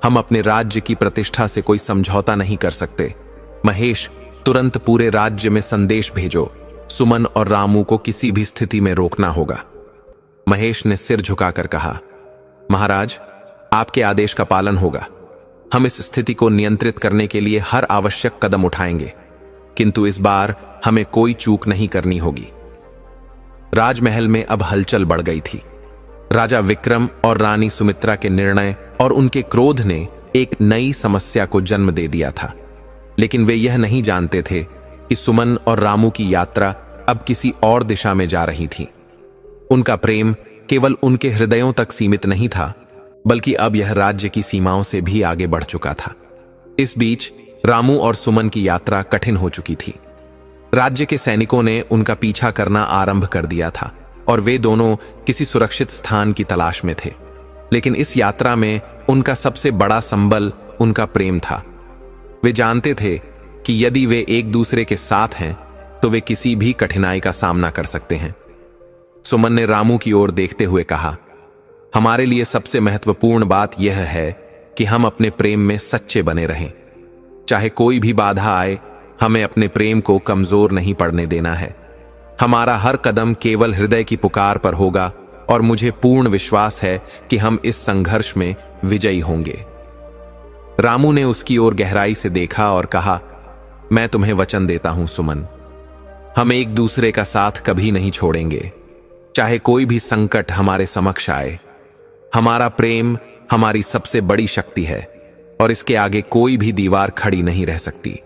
हम अपने राज्य की प्रतिष्ठा से कोई समझौता नहीं कर सकते। महेश, तुरंत पूरे राज्य में संदेश भेजो। सुमन और रामू को किसी भी स्थिति में रोकना होगा। महेश ने सिर झुकाकर कहा, महाराज, आपके आदेश का पालन होगा। हम इस स्थिति को नियंत्रित करने के लिए हर आवश्यक कदम उठाएंगे, किंतु इस बार हमें कोई चूक नहीं करनी होगी। राजमहल में अब हलचल बढ़ गई थी। राजा विक्रम और रानी सुमित्रा के निर्णय और उनके क्रोध ने एक नई समस्या को जन्म दे दिया था, लेकिन वे यह नहीं जानते थे कि सुमन और रामू की यात्रा अब किसी और दिशा में जा रही थी। उनका प्रेम केवल उनके हृदयों तक सीमित नहीं था, बल्कि अब यह राज्य की सीमाओं से भी आगे बढ़ चुका था। इस बीच रामू और सुमन की यात्रा कठिन हो चुकी थी। राज्य के सैनिकों ने उनका पीछा करना आरंभ कर दिया था और वे दोनों किसी सुरक्षित स्थान की तलाश में थे। लेकिन इस यात्रा में उनका सबसे बड़ा संबल उनका प्रेम था। वे जानते थे कि यदि वे एक दूसरे के साथ हैं तो वे किसी भी कठिनाई का सामना कर सकते हैं। सुमन ने रामू की ओर देखते हुए कहा, हमारे लिए सबसे महत्वपूर्ण बात यह है कि हम अपने प्रेम में सच्चे बने रहें। चाहे कोई भी बाधा आए, हमें अपने प्रेम को कमजोर नहीं पड़ने देना है। हमारा हर कदम केवल हृदय की पुकार पर होगा और मुझे पूर्ण विश्वास है कि हम इस संघर्ष में विजयी होंगे। रामू ने उसकी ओर गहराई से देखा और कहा, मैं तुम्हें वचन देता हूं सुमन, हम एक दूसरे का साथ कभी नहीं छोड़ेंगे, चाहे कोई भी संकट हमारे समक्ष आए। हमारा प्रेम हमारी सबसे बड़ी शक्ति है और इसके आगे कोई भी दीवार खड़ी नहीं रह सकती।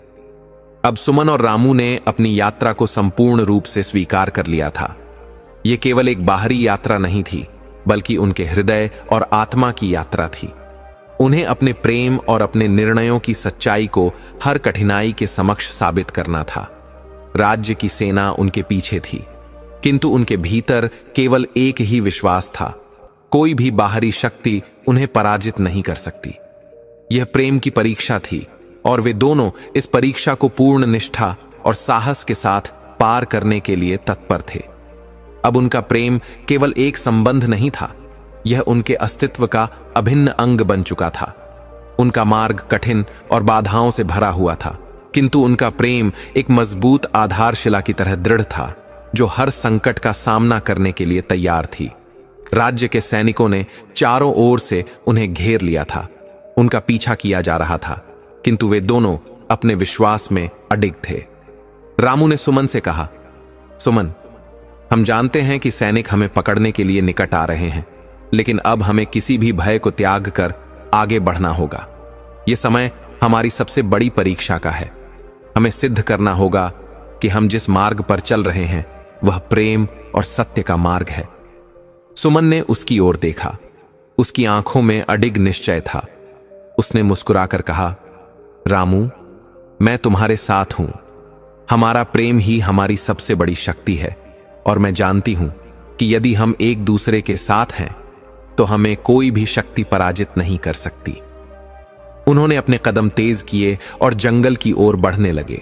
अब सुमन और रामू ने अपनी यात्रा को संपूर्ण रूप से स्वीकार कर लिया था। यह केवल एक बाहरी यात्रा नहीं थी, बल्कि उनके हृदय और आत्मा की यात्रा थी। उन्हें अपने प्रेम और अपने निर्णयों की सच्चाई को हर कठिनाई के समक्ष साबित करना था। राज्य की सेना उनके पीछे थी, किंतु उनके भीतर केवल एक ही विश्वास था, कोई भी बाहरी शक्ति उन्हें पराजित नहीं कर सकती। यह प्रेम की परीक्षा थी और वे दोनों इस परीक्षा को पूर्ण निष्ठा और साहस के साथ पार करने के लिए तत्पर थे। अब उनका प्रेम केवल एक संबंध नहीं था, यह उनके अस्तित्व का अभिन्न अंग बन चुका था। उनका मार्ग कठिन और बाधाओं से भरा हुआ था, किंतु उनका प्रेम एक मजबूत आधारशिला की तरह दृढ़ था। जो हर संकट का सामना करने के लिए तैयार थी। राज्य के सैनिकों ने चारों ओर से उन्हें घेर लिया था। उनका पीछा किया जा रहा था, किंतु वे दोनों अपने विश्वास में अडिग थे। रामू ने सुमन से कहा, सुमन, हम जानते हैं कि सैनिक हमें पकड़ने के लिए निकट आ रहे हैं, लेकिन अब हमें किसी भी भय को त्याग कर आगे बढ़ना होगा। यह समय हमारी सबसे बड़ी परीक्षा का है। हमें सिद्ध करना होगा कि हम जिस मार्ग पर चल रहे हैं वह प्रेम और सत्य का मार्ग है। सुमन ने उसकी ओर देखा। उसकी आंखों में अडिग निश्चय था। उसने मुस्कुराकर कहा, रामू, मैं तुम्हारे साथ हूं। हमारा प्रेम ही हमारी सबसे बड़ी शक्ति है, और मैं जानती हूं कि यदि हम एक दूसरे के साथ हैं तो हमें कोई भी शक्ति पराजित नहीं कर सकती। उन्होंने अपने कदम तेज किए और जंगल की ओर बढ़ने लगे,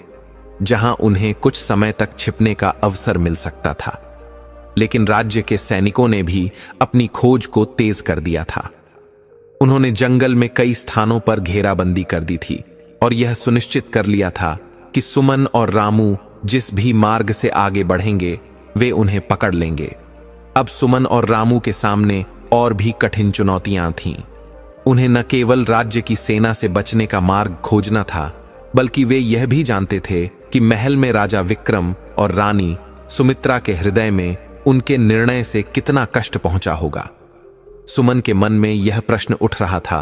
जहां उन्हें कुछ समय तक छिपने का अवसर मिल सकता था। लेकिन राज्य के सैनिकों ने भी अपनी खोज को तेज कर दिया था। उन्होंने जंगल में कई स्थानों पर घेराबंदी कर दी थी और यह सुनिश्चित कर लिया था कि सुमन और रामू जिस भी मार्ग से आगे बढ़ेंगे वे उन्हें पकड़ लेंगे। अब सुमन और रामू के सामने और भी कठिन चुनौतियां थीं। उन्हें न केवल राज्य की सेना से बचने का मार्ग खोजना था, बल्कि वे यह भी जानते थे कि महल में राजा विक्रम और रानी सुमित्रा के हृदय में उनके निर्णय से कितना कष्ट पहुंचा होगा। सुमन के मन में यह प्रश्न उठ रहा था,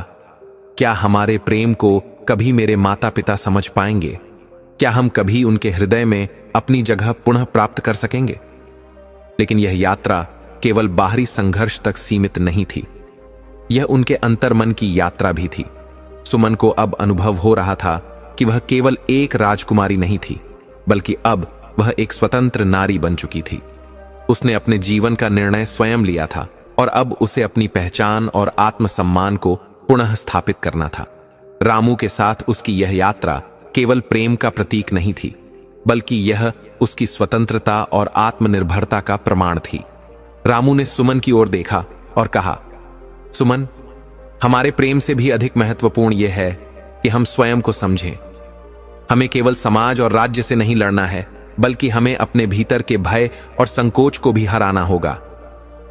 क्या हमारे प्रेम को कभी मेरे माता पिता समझ पाएंगे? क्या हम कभी उनके हृदय में अपनी जगह पुनः प्राप्त कर सकेंगे? लेकिन यह यात्रा केवल बाहरी संघर्ष तक सीमित नहीं थी। यह उनके अंतर्मन की यात्रा भी थी। सुमन को अब अनुभव हो रहा था कि वह केवल एक राजकुमारी नहीं थी, बल्कि अब वह एक स्वतंत्र नारी बन चुकी थी। उसने अपने जीवन का निर्णय स्वयं लिया था और अब उसे अपनी पहचान और आत्मसम्मान को पुनः स्थापित करना था। रामू के साथ उसकी यह यात्रा केवल प्रेम का प्रतीक नहीं थी, बल्कि यह उसकी स्वतंत्रता और आत्मनिर्भरता का प्रमाण थी। रामू ने सुमन की ओर देखा और कहा, सुमन, हमारे प्रेम से भी अधिक महत्वपूर्ण यह है कि हम स्वयं को समझें। हमें केवल समाज और राज्य से नहीं लड़ना है, बल्कि हमें अपने भीतर के भय और संकोच को भी हराना होगा।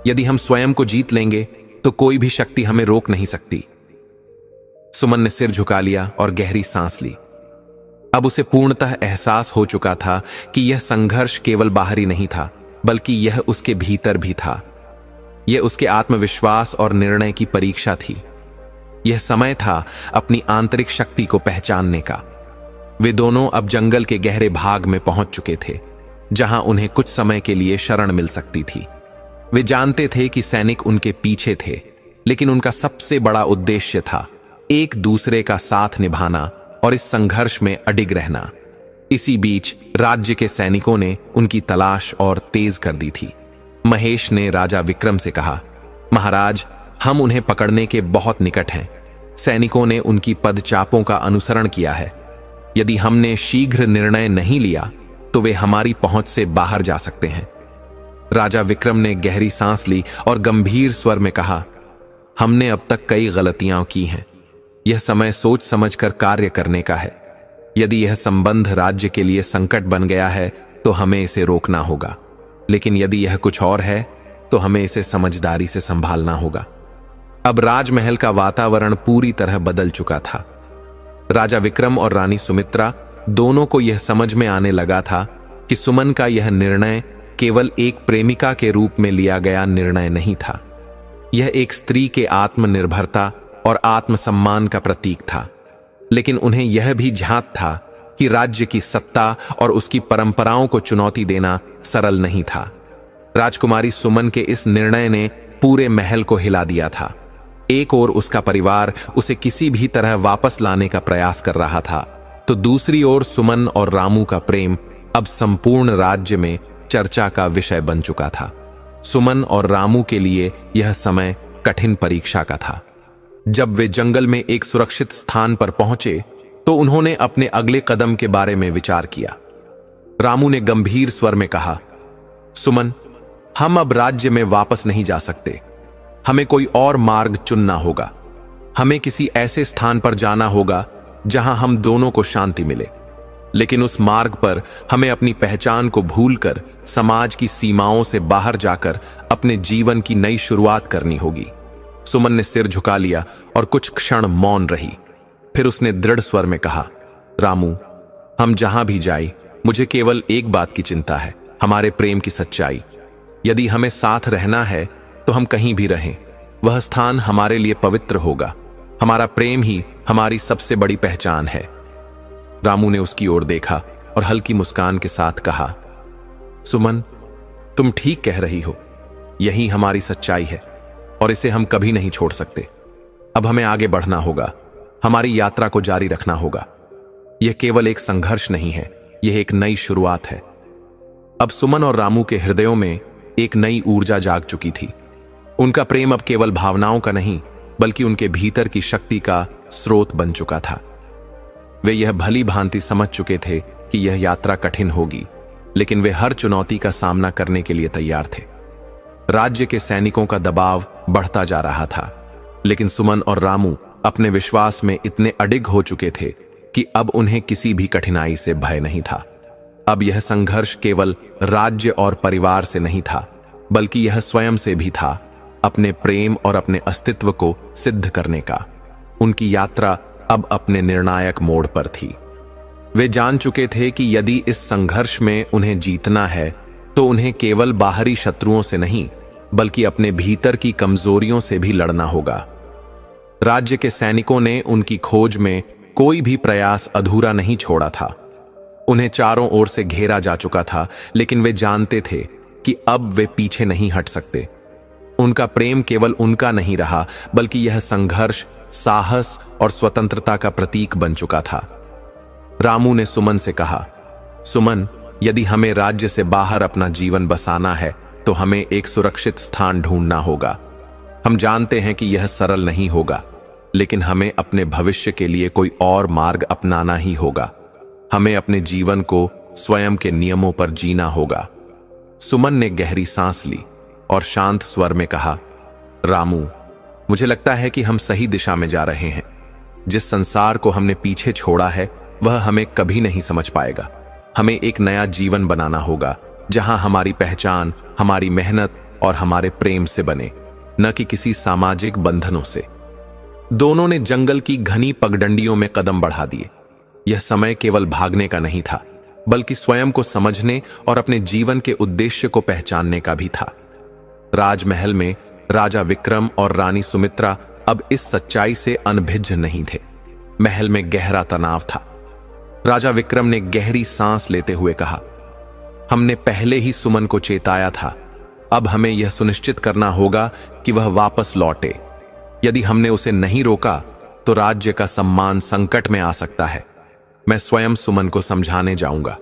यदि हम स्वयं को जीत लेंगे तो कोई भी शक्ति हमें रोक नहीं सकती। सुमन ने सिर झुका लिया और गहरी सांस ली। अब उसे पूर्णतः एहसास हो चुका था कि यह संघर्ष केवल बाहरी नहीं था, बल्कि यह उसके भीतर भी था। यह उसके आत्मविश्वास और निर्णय की परीक्षा थी। यह समय था अपनी आंतरिक शक्ति को पहचानने का। वे दोनों अब जंगल के गहरे भाग में पहुंच चुके थे, जहां उन्हें कुछ समय के लिए शरण मिल सकती थी। वे जानते थे कि सैनिक उनके पीछे थे, लेकिन उनका सबसे बड़ा उद्देश्य था एक दूसरे का साथ निभाना और इस संघर्ष में अडिग रहना। इसी बीच राज्य के सैनिकों ने उनकी तलाश और तेज कर दी थी। महेश ने राजा विक्रम से कहा, महाराज, हम उन्हें पकड़ने के बहुत निकट हैं। सैनिकों ने उनकी पदचापों का अनुसरण किया है। यदि हमने शीघ्र निर्णय नहीं लिया तो वे हमारी पहुंच से बाहर जा सकते हैं। राजा विक्रम ने गहरी सांस ली और गंभीर स्वर में कहा, हमने अब तक कई गलतियां की हैं। यह समय सोच समझकर कार्य करने का है। यदि यह संबंध राज्य के लिए संकट बन गया है तो हमें इसे रोकना होगा, लेकिन यदि यह कुछ और है तो हमें इसे समझदारी से संभालना होगा। अब राजमहल का वातावरण पूरी तरह बदल चुका था। राजा विक्रम और रानी सुमित्रा दोनों को यह समझ में आने लगा था कि सुमन का यह निर्णय केवल एक प्रेमिका के रूप में लिया गया निर्णय नहीं था। यह एक स्त्री के आत्मनिर्भरता और आत्मसम्मान का प्रतीक था। लेकिन उन्हें यह भी झांक था कि राज्य की सत्ता और उसकी परंपराओं को चुनौती देना सरल नहीं था। राजकुमारी सुमन के इस निर्णय ने पूरे महल को हिला दिया था। एक ओर उसका परिवार उसे किसी भी तरह वापस लाने का प्रयास कर रहा था, तो दूसरी ओर सुमन और रामू का प्रेम अब संपूर्ण राज्य में चर्चा का विषय बन चुका था। सुमन और रामू के लिए यह समय कठिन परीक्षा का था। जब वे जंगल में एक सुरक्षित स्थान पर पहुंचे तो उन्होंने अपने अगले कदम के बारे में विचार किया। रामू ने गंभीर स्वर में कहा, सुमन, हम अब राज्य में वापस नहीं जा सकते। हमें कोई और मार्ग चुनना होगा। हमें किसी ऐसे स्थान पर जाना होगा जहां हम दोनों को शांति मिले। लेकिन उस मार्ग पर हमें अपनी पहचान को भूलकर समाज की सीमाओं से बाहर जाकर अपने जीवन की नई शुरुआत करनी होगी। सुमन ने सिर झुका लिया और कुछ क्षण मौन रही। फिर उसने दृढ़ स्वर में कहा, रामू, हम जहां भी जाए मुझे केवल एक बात की चिंता है, हमारे प्रेम की सच्चाई। यदि हमें साथ रहना है तो हम कहीं भी रहें, वह स्थान हमारे लिए पवित्र होगा। हमारा प्रेम ही हमारी सबसे बड़ी पहचान है। रामू ने उसकी ओर देखा और हल्की मुस्कान के साथ कहा, सुमन, तुम ठीक कह रही हो, यही हमारी सच्चाई है और इसे हम कभी नहीं छोड़ सकते। अब हमें आगे बढ़ना होगा, हमारी यात्रा को जारी रखना होगा। यह केवल एक संघर्ष नहीं है, यह एक नई शुरुआत है। अब सुमन और रामू के हृदयों में एक नई ऊर्जा जाग चुकी थी। उनका प्रेम अब केवल भावनाओं का नहीं, बल्कि उनके भीतर की शक्ति का स्रोत बन चुका था। वे यह भली भांति समझ चुके थे कि यह यात्रा कठिन होगी, लेकिन वे हर चुनौती का सामना करने के लिए तैयार थे। राज्य के सैनिकों का दबाव बढ़ता जा रहा था, लेकिन सुमन और रामू अपने विश्वास में इतने अडिग हो चुके थे कि अब उन्हें किसी भी कठिनाई से भय नहीं था। अब यह संघर्ष केवल राज्य और परिवार से नहीं था, बल्कि यह स्वयं से भी था, अपने प्रेम और अपने अस्तित्व को सिद्ध करने का। उनकी यात्रा अब अपने निर्णायक मोड़ पर थी। वे जान चुके थे कि यदि इस संघर्ष में उन्हें जीतना है तो उन्हें केवल बाहरी शत्रुओं से नहीं, बल्कि अपने भीतर की कमजोरियों से भी लड़ना होगा। राज्य के सैनिकों ने उनकी खोज में कोई भी प्रयास अधूरा नहीं छोड़ा था। उन्हें चारों ओर से घेरा जा चुका था, लेकिन वे जानते थे कि अब वे पीछे नहीं हट सकते। उनका प्रेम केवल उनका नहीं रहा, बल्कि यह संघर्ष साहस और स्वतंत्रता का प्रतीक बन चुका था। रामू ने सुमन से कहा, सुमन, यदि हमें राज्य से बाहर अपना जीवन बसाना है तो हमें एक सुरक्षित स्थान ढूंढना होगा। हम जानते हैं कि यह सरल नहीं होगा, लेकिन हमें अपने भविष्य के लिए कोई और मार्ग अपनाना ही होगा। हमें अपने जीवन को स्वयं के नियमों पर जीना होगा। सुमन ने गहरी सांस ली और शांत स्वर में कहा, रामू, मुझे लगता है कि हम सही दिशा में जा रहे हैं। जिस संसार को हमने पीछे छोड़ा है वह हमें कभी नहीं समझ पाएगा। हमें एक नया जीवन बनाना होगा, जहां हमारी पहचान हमारी मेहनत और हमारे प्रेम से बने, न कि किसी सामाजिक बंधनों से। दोनों ने जंगल की घनी पगडंडियों में कदम बढ़ा दिए। यह समय केवल भागने का नहीं था, बल्कि स्वयं को समझने और अपने जीवन के उद्देश्य को पहचानने का भी था। राजमहल में राजा विक्रम और रानी सुमित्रा अब इस सच्चाई से अनभिज्ञ नहीं थे। महल में गहरा तनाव था। राजा विक्रम ने गहरी सांस लेते हुए कहा, हमने पहले ही सुमन को चेताया था। अब हमें यह सुनिश्चित करना होगा कि वह वापस लौटे। यदि हमने उसे नहीं रोका तो राज्य का सम्मान संकट में आ सकता है। मैं स्वयं सुमन को समझाने जाऊंगा।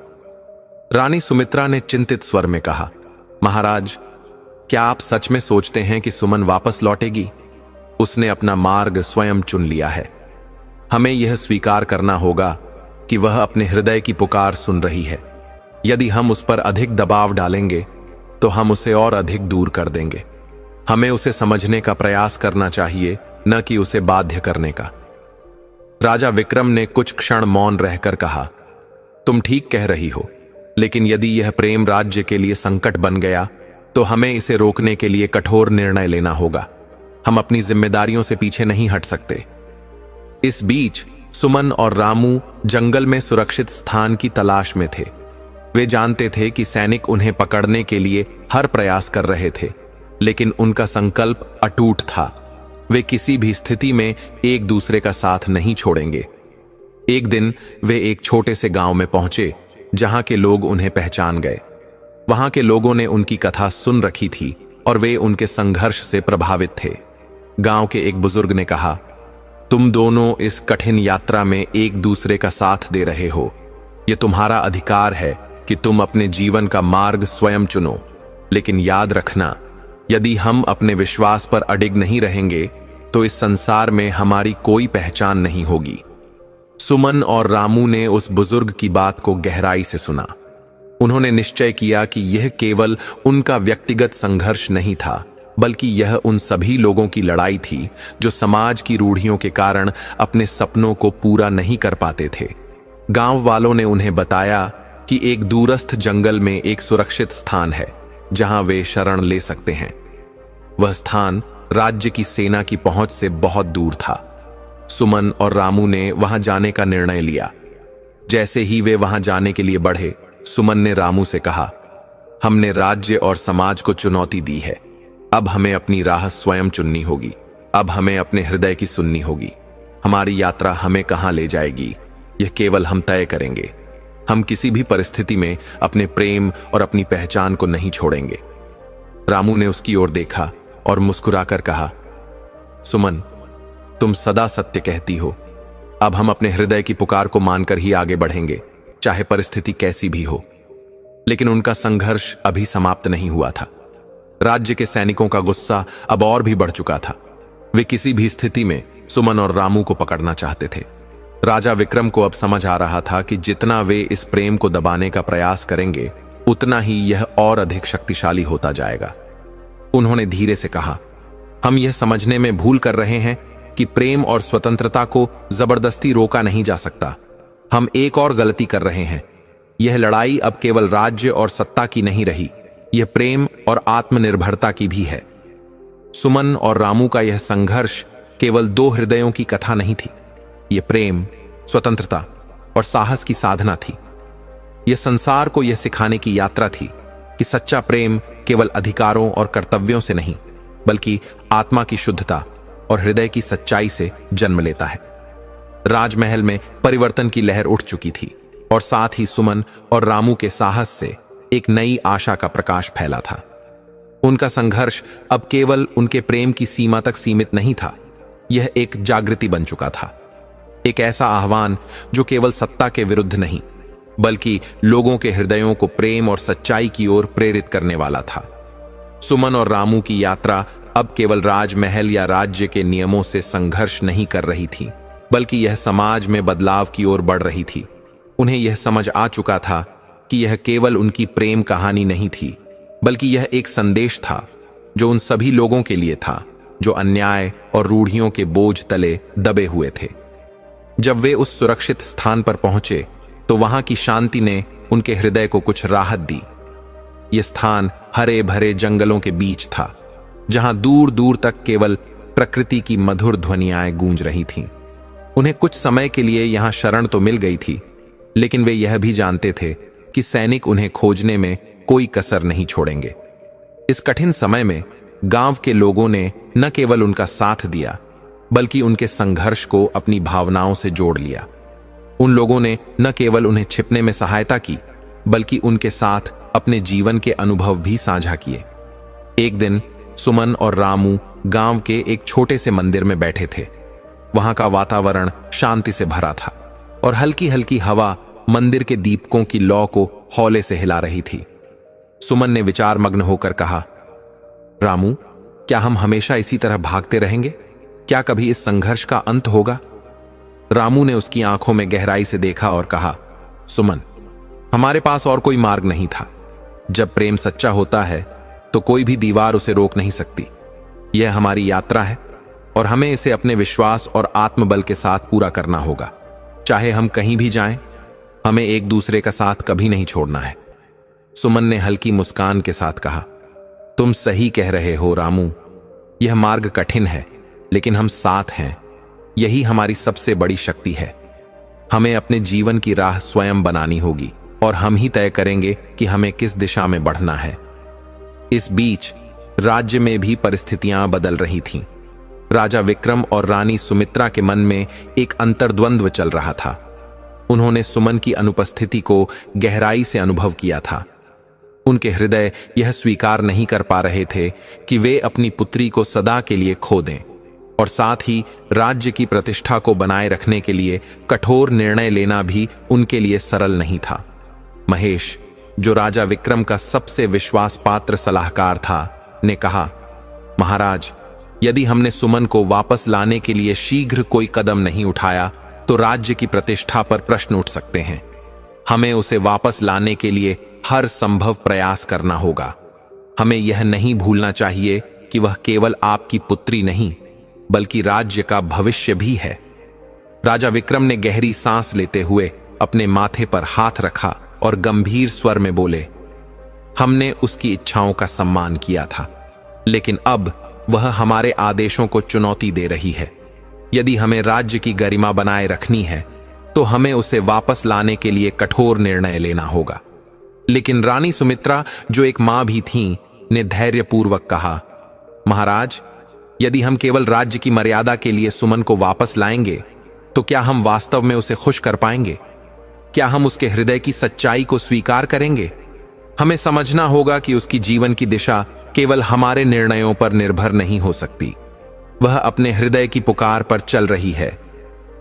रानी सुमित्रा ने चिंतित स्वर में कहा, महाराज, क्या आप सच में सोचते हैं कि सुमन वापस लौटेगी? उसने अपना मार्ग स्वयं चुन लिया है। हमें यह स्वीकार करना होगा कि वह अपने हृदय की पुकार सुन रही है। यदि हम उस पर अधिक दबाव डालेंगे तो हम उसे और अधिक दूर कर देंगे। हमें उसे समझने का प्रयास करना चाहिए, न कि उसे बाध्य करने का। राजा विक्रम ने कुछ क्षण मौन रहकर कहा, तुम ठीक कह रही हो, लेकिन यदि यह प्रेम राज्य के लिए संकट बन गया तो हमें इसे रोकने के लिए कठोर निर्णय लेना होगा। हम अपनी जिम्मेदारियों से पीछे नहीं हट सकते। इस बीच सुमन और रामू जंगल में सुरक्षित स्थान की तलाश में थे। वे जानते थे कि सैनिक उन्हें पकड़ने के लिए हर प्रयास कर रहे थे, लेकिन उनका संकल्प अटूट था। वे किसी भी स्थिति में एक दूसरे का साथ नहीं छोड़ेंगे। एक दिन वे एक छोटे से गांव में पहुंचे, जहां के लोग उन्हें पहचान गए। वहां के लोगों ने उनकी कथा सुन रखी थी और वे उनके संघर्ष से प्रभावित थे। गांव के एक बुजुर्ग ने कहा, तुम दोनों इस कठिन यात्रा में एक दूसरे का साथ दे रहे हो। यह तुम्हारा अधिकार है कि तुम अपने जीवन का मार्ग स्वयं चुनो, लेकिन याद रखना, यदि हम अपने विश्वास पर अडिग नहीं रहेंगे तो इस संसार में हमारी कोई पहचान नहीं होगी। सुमन और रामू ने उस बुजुर्ग की बात को गहराई से सुना। उन्होंने निश्चय किया कि यह केवल उनका व्यक्तिगत संघर्ष नहीं था, बल्कि यह उन सभी लोगों की लड़ाई थी जो समाज की रूढ़ियों के कारण अपने सपनों को पूरा नहीं कर पाते थे। गांव वालों ने उन्हें बताया कि एक दूरस्थ जंगल में एक सुरक्षित स्थान है जहां वे शरण ले सकते हैं। वह स्थान राज्य की सेना की पहुंच से बहुत दूर था। सुमन और रामू ने वहां जाने का निर्णय लिया। जैसे ही वे वहां जाने के लिए बढ़े, सुमन ने रामू से कहा, हमने राज्य और समाज को चुनौती दी है, अब हमें अपनी राह स्वयं चुननी होगी। अब हमें अपने हृदय की सुननी होगी। हमारी यात्रा हमें कहां ले जाएगी, यह केवल हम तय करेंगे। हम किसी भी परिस्थिति में अपने प्रेम और अपनी पहचान को नहीं छोड़ेंगे। रामू ने उसकी ओर देखा और मुस्कुराकर कहा, सुमन, तुम सदा सत्य कहती हो। अब हम अपने हृदय की पुकार को मानकर ही आगे बढ़ेंगे, चाहे परिस्थिति कैसी भी हो। लेकिन उनका संघर्ष अभी समाप्त नहीं हुआ था। राज्य के सैनिकों का गुस्सा अब और भी बढ़ चुका था। वे किसी भी स्थिति में सुमन और रामू को पकड़ना चाहते थे। राजा विक्रम को अब समझ आ रहा था कि जितना वे इस प्रेम को दबाने का प्रयास करेंगे, उतना ही यह और अधिक शक्तिशाली होता जाएगा। उन्होंने धीरे से कहा, हम यह समझने में भूल कर रहे हैं कि प्रेम और स्वतंत्रता को जबरदस्ती रोका नहीं जा सकता। हम एक और गलती कर रहे हैं। यह लड़ाई अब केवल राज्य और सत्ता की नहीं रही, यह प्रेम और आत्मनिर्भरता की भी है। सुमन और रामू का यह संघर्ष केवल दो हृदयों की कथा नहीं थी। यह प्रेम, स्वतंत्रता और साहस की साधना थी। यह संसार को यह सिखाने की यात्रा थी कि सच्चा प्रेम केवल अधिकारों और कर्तव्यों से नहीं, बल्कि आत्मा की शुद्धता और हृदय की सच्चाई से जन्म लेता है। राजमहल में परिवर्तन की लहर उठ चुकी थी और साथ ही सुमन और रामू के साहस से एक नई आशा का प्रकाश फैला था। उनका संघर्ष अब केवल उनके प्रेम की सीमा तक सीमित नहीं था, यह एक जागृति बन चुका था। एक ऐसा आह्वान जो केवल सत्ता के विरुद्ध नहीं, बल्कि लोगों के हृदयों को प्रेम और सच्चाई की ओर प्रेरित करने वाला था। सुमन और रामू की यात्रा अब केवल राजमहल या राज्य के नियमों से संघर्ष नहीं कर रही थी, बल्कि यह समाज में बदलाव की ओर बढ़ रही थी। उन्हें यह समझ आ चुका था कि यह केवल उनकी प्रेम कहानी नहीं थी, बल्कि यह एक संदेश था जो उन सभी लोगों के लिए था जो अन्याय और रूढ़ियों के बोझ तले दबे हुए थे। जब वे उस सुरक्षित स्थान पर पहुंचे तो वहां की शांति ने उनके हृदय को कुछ राहत दी। यह स्थान हरे भरे जंगलों के बीच था, जहां दूर दूर तक केवल प्रकृति की मधुर ध्वनियां गूंज रही थीं। उन्हें कुछ समय के लिए यहां शरण तो मिल गई थी, लेकिन वे यह भी जानते थे कि सैनिक उन्हें खोजने में कोई कसर नहीं छोड़ेंगे। इस कठिन समय में गांव के लोगों ने न केवल उनका साथ दिया, बल्कि उनके संघर्ष को अपनी भावनाओं से जोड़ लिया। उन लोगों ने न केवल उन्हें छिपने में सहायता की, बल्कि उनके साथ अपने जीवन के अनुभव भी साझा किए। एक दिन सुमन और रामू गांव के एक छोटे से मंदिर में बैठे थे। वहां का वातावरण शांति से भरा था और हल्की हल्की हवा मंदिर के दीपकों की लौ को हौले से हिला रही थी। सुमन ने विचार मग्न होकर कहा, रामू, क्या हम हमेशा इसी तरह भागते रहेंगे? क्या कभी इस संघर्ष का अंत होगा? रामू ने उसकी आंखों में गहराई से देखा और कहा, सुमन, हमारे पास और कोई मार्ग नहीं था। जब प्रेम सच्चा होता है तो कोई भी दीवार उसे रोक नहीं सकती। यह हमारी यात्रा है और हमें इसे अपने विश्वास और आत्मबल के साथ पूरा करना होगा। चाहे हम कहीं भी जाएं, हमें एक दूसरे का साथ कभी नहीं छोड़ना है। सुमन ने हल्की मुस्कान के साथ कहा, तुम सही कह रहे हो रामू, यह मार्ग कठिन है, लेकिन हम साथ हैं। यही हमारी सबसे बड़ी शक्ति है। हमें अपने जीवन की राह स्वयं बनानी होगी और हम ही तय करेंगे कि हमें किस दिशा में बढ़ना है। इस बीच राज्य में भी परिस्थितियां बदल रही थीं। राजा विक्रम और रानी सुमित्रा के मन में एक अंतर्द्वंद्व चल रहा था। उन्होंने सुमन की अनुपस्थिति को गहराई से अनुभव किया था। उनके हृदय यह स्वीकार नहीं कर पा रहे थे कि वे अपनी पुत्री को सदा के लिए खो दें, और साथ ही राज्य की प्रतिष्ठा को बनाए रखने के लिए कठोर निर्णय लेना भी उनके लिए सरल नहीं था। महेश, जो राजा विक्रम का सबसे विश्वास पात्र सलाहकार था, ने कहा, महाराज, यदि हमने सुमन को वापस लाने के लिए शीघ्र कोई कदम नहीं उठाया तो राज्य की प्रतिष्ठा पर प्रश्न उठ सकते हैं। हमें उसे वापस लाने के लिए हर संभव प्रयास करना होगा। हमें यह नहीं भूलना चाहिए कि वह केवल आपकी पुत्री नहीं, बल्कि राज्य का भविष्य भी है। राजा विक्रम ने गहरी सांस लेते हुए अपने माथे पर हाथ रखा और गंभीर स्वर में बोले, हमने उसकी इच्छाओं का सम्मान किया था, लेकिन अब वह हमारे आदेशों को चुनौती दे रही है। यदि हमें राज्य की गरिमा बनाए रखनी है तो हमें उसे वापस लाने के लिए कठोर निर्णय लेना होगा। लेकिन रानी सुमित्रा, जो एक मां भी थीं, ने धैर्यपूर्वक कहा, महाराज, यदि हम केवल राज्य की मर्यादा के लिए सुमन को वापस लाएंगे तो क्या हम वास्तव में उसे खुश कर पाएंगे? क्या हम उसके हृदय की सच्चाई को स्वीकार करेंगे? हमें समझना होगा कि उसकी जीवन की दिशा केवल हमारे निर्णयों पर निर्भर नहीं हो सकती। वह अपने हृदय की पुकार पर चल रही है।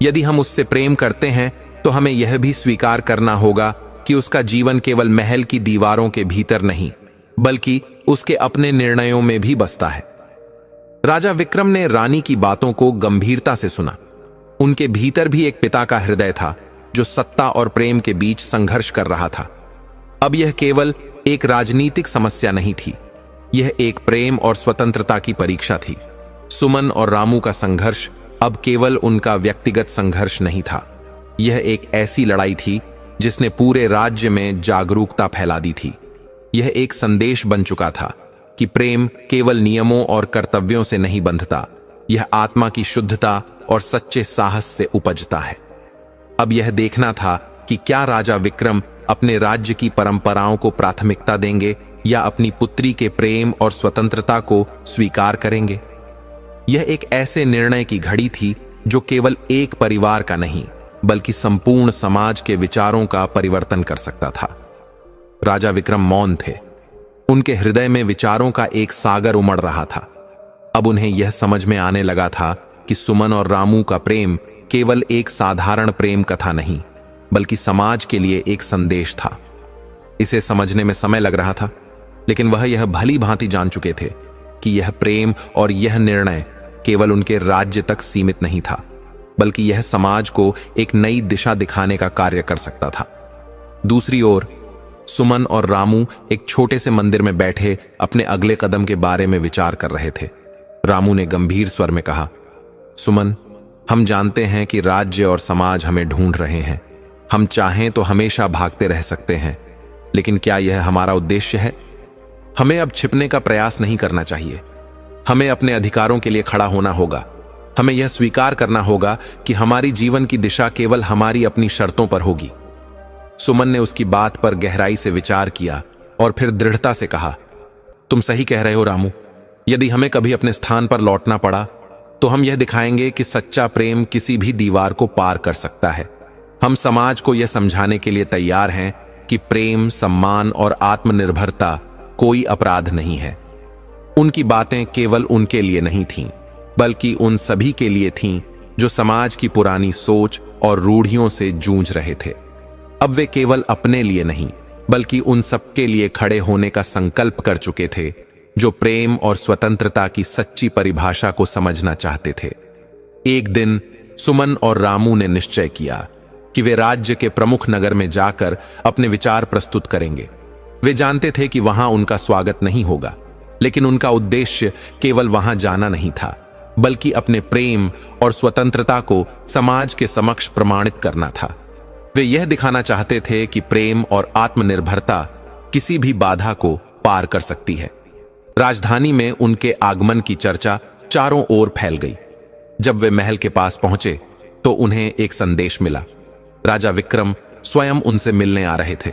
यदि हम उससे प्रेम करते हैं तो हमें यह भी स्वीकार करना होगा कि उसका जीवन केवल महल की दीवारों के भीतर नहीं, बल्कि उसके अपने निर्णयों में भी बसता है। राजा विक्रम ने रानी की बातों को गंभीरता से सुना। उनके भीतर भी एक पिता का हृदय था जो सत्ता और प्रेम के बीच संघर्ष कर रहा था। अब यह केवल एक राजनीतिक समस्या नहीं थी, यह एक प्रेम और स्वतंत्रता की परीक्षा थी। सुमन और रामू का संघर्ष अब केवल उनका व्यक्तिगत संघर्ष नहीं था, यह एक ऐसी लड़ाई थी जिसने पूरे राज्य में जागरूकता फैला दी थी। यह एक संदेश बन चुका था कि प्रेम केवल नियमों और कर्तव्यों से नहीं बंधता, यह आत्मा की शुद्धता और सच्चे साहस से उपजता है। अब यह देखना था कि क्या राजा विक्रम अपने राज्य की परंपराओं को प्राथमिकता देंगे या अपनी पुत्री के प्रेम और स्वतंत्रता को स्वीकार करेंगे। यह एक ऐसे निर्णय की घड़ी थी जो केवल एक परिवार का नहीं, बल्कि संपूर्ण समाज के विचारों का परिवर्तन कर सकता था। राजा विक्रम मौन थे। उनके हृदय में विचारों का एक सागर उमड़ रहा था। अब उन्हें यह समझ में आने लगा था कि सुमन और रामू का प्रेम केवल एक साधारण प्रेम कथा नहीं, बल्कि समाज के लिए एक संदेश था। इसे समझने में समय लग रहा था, लेकिन वह यह भली भांति जान चुके थे कि यह प्रेम और यह निर्णय केवल उनके राज्य तक सीमित नहीं था, बल्कि यह समाज को एक नई दिशा दिखाने का कार्य कर सकता था। दूसरी ओर सुमन और रामू एक छोटे से मंदिर में बैठे अपने अगले कदम के बारे में विचार कर रहे थे। रामू ने गंभीर स्वर में कहा, सुमन, हम जानते हैं कि राज्य और समाज हमें ढूंढ रहे हैं। हम चाहें तो हमेशा भागते रह सकते हैं, लेकिन क्या यह हमारा उद्देश्य है? हमें अब छिपने का प्रयास नहीं करना चाहिए। हमें अपने अधिकारों के लिए खड़ा होना होगा। हमें यह स्वीकार करना होगा कि हमारी जीवन की दिशा केवल हमारी अपनी शर्तों पर होगी। सुमन ने उसकी बात पर गहराई से विचार किया और फिर दृढ़ता से कहा, तुम सही कह रहे हो रामू। यदि हमें कभी अपने स्थान पर लौटना पड़ा तो हम यह दिखाएंगे कि सच्चा प्रेम किसी भी दीवार को पार कर सकता है। हम समाज को यह समझाने के लिए तैयार हैं कि प्रेम, सम्मान और आत्मनिर्भरता कोई अपराध नहीं है। उनकी बातें केवल उनके लिए नहीं थीं, बल्कि उन सभी के लिए थीं जो समाज की पुरानी सोच और रूढ़ियों से जूझ रहे थे। अब वे केवल अपने लिए नहीं, बल्कि उन सबके लिए खड़े होने का संकल्प कर चुके थे जो प्रेम और स्वतंत्रता की सच्ची परिभाषा को समझना चाहते थे। एक दिन सुमन और रामू ने निश्चय किया कि वे राज्य के प्रमुख नगर में जाकर अपने विचार प्रस्तुत करेंगे। वे जानते थे कि वहां उनका स्वागत नहीं होगा, लेकिन उनका उद्देश्य केवल वहां जाना नहीं था, बल्कि अपने प्रेम और स्वतंत्रता को समाज के समक्ष प्रमाणित करना था। वे यह दिखाना चाहते थे कि प्रेम और आत्मनिर्भरता किसी भी बाधा को पार कर सकती है। राजधानी में उनके आगमन की चर्चा चारों ओर फैल गई। जब वे महल के पास पहुंचे तो उन्हें एक संदेश मिला। राजा विक्रम स्वयं उनसे मिलने आ रहे थे।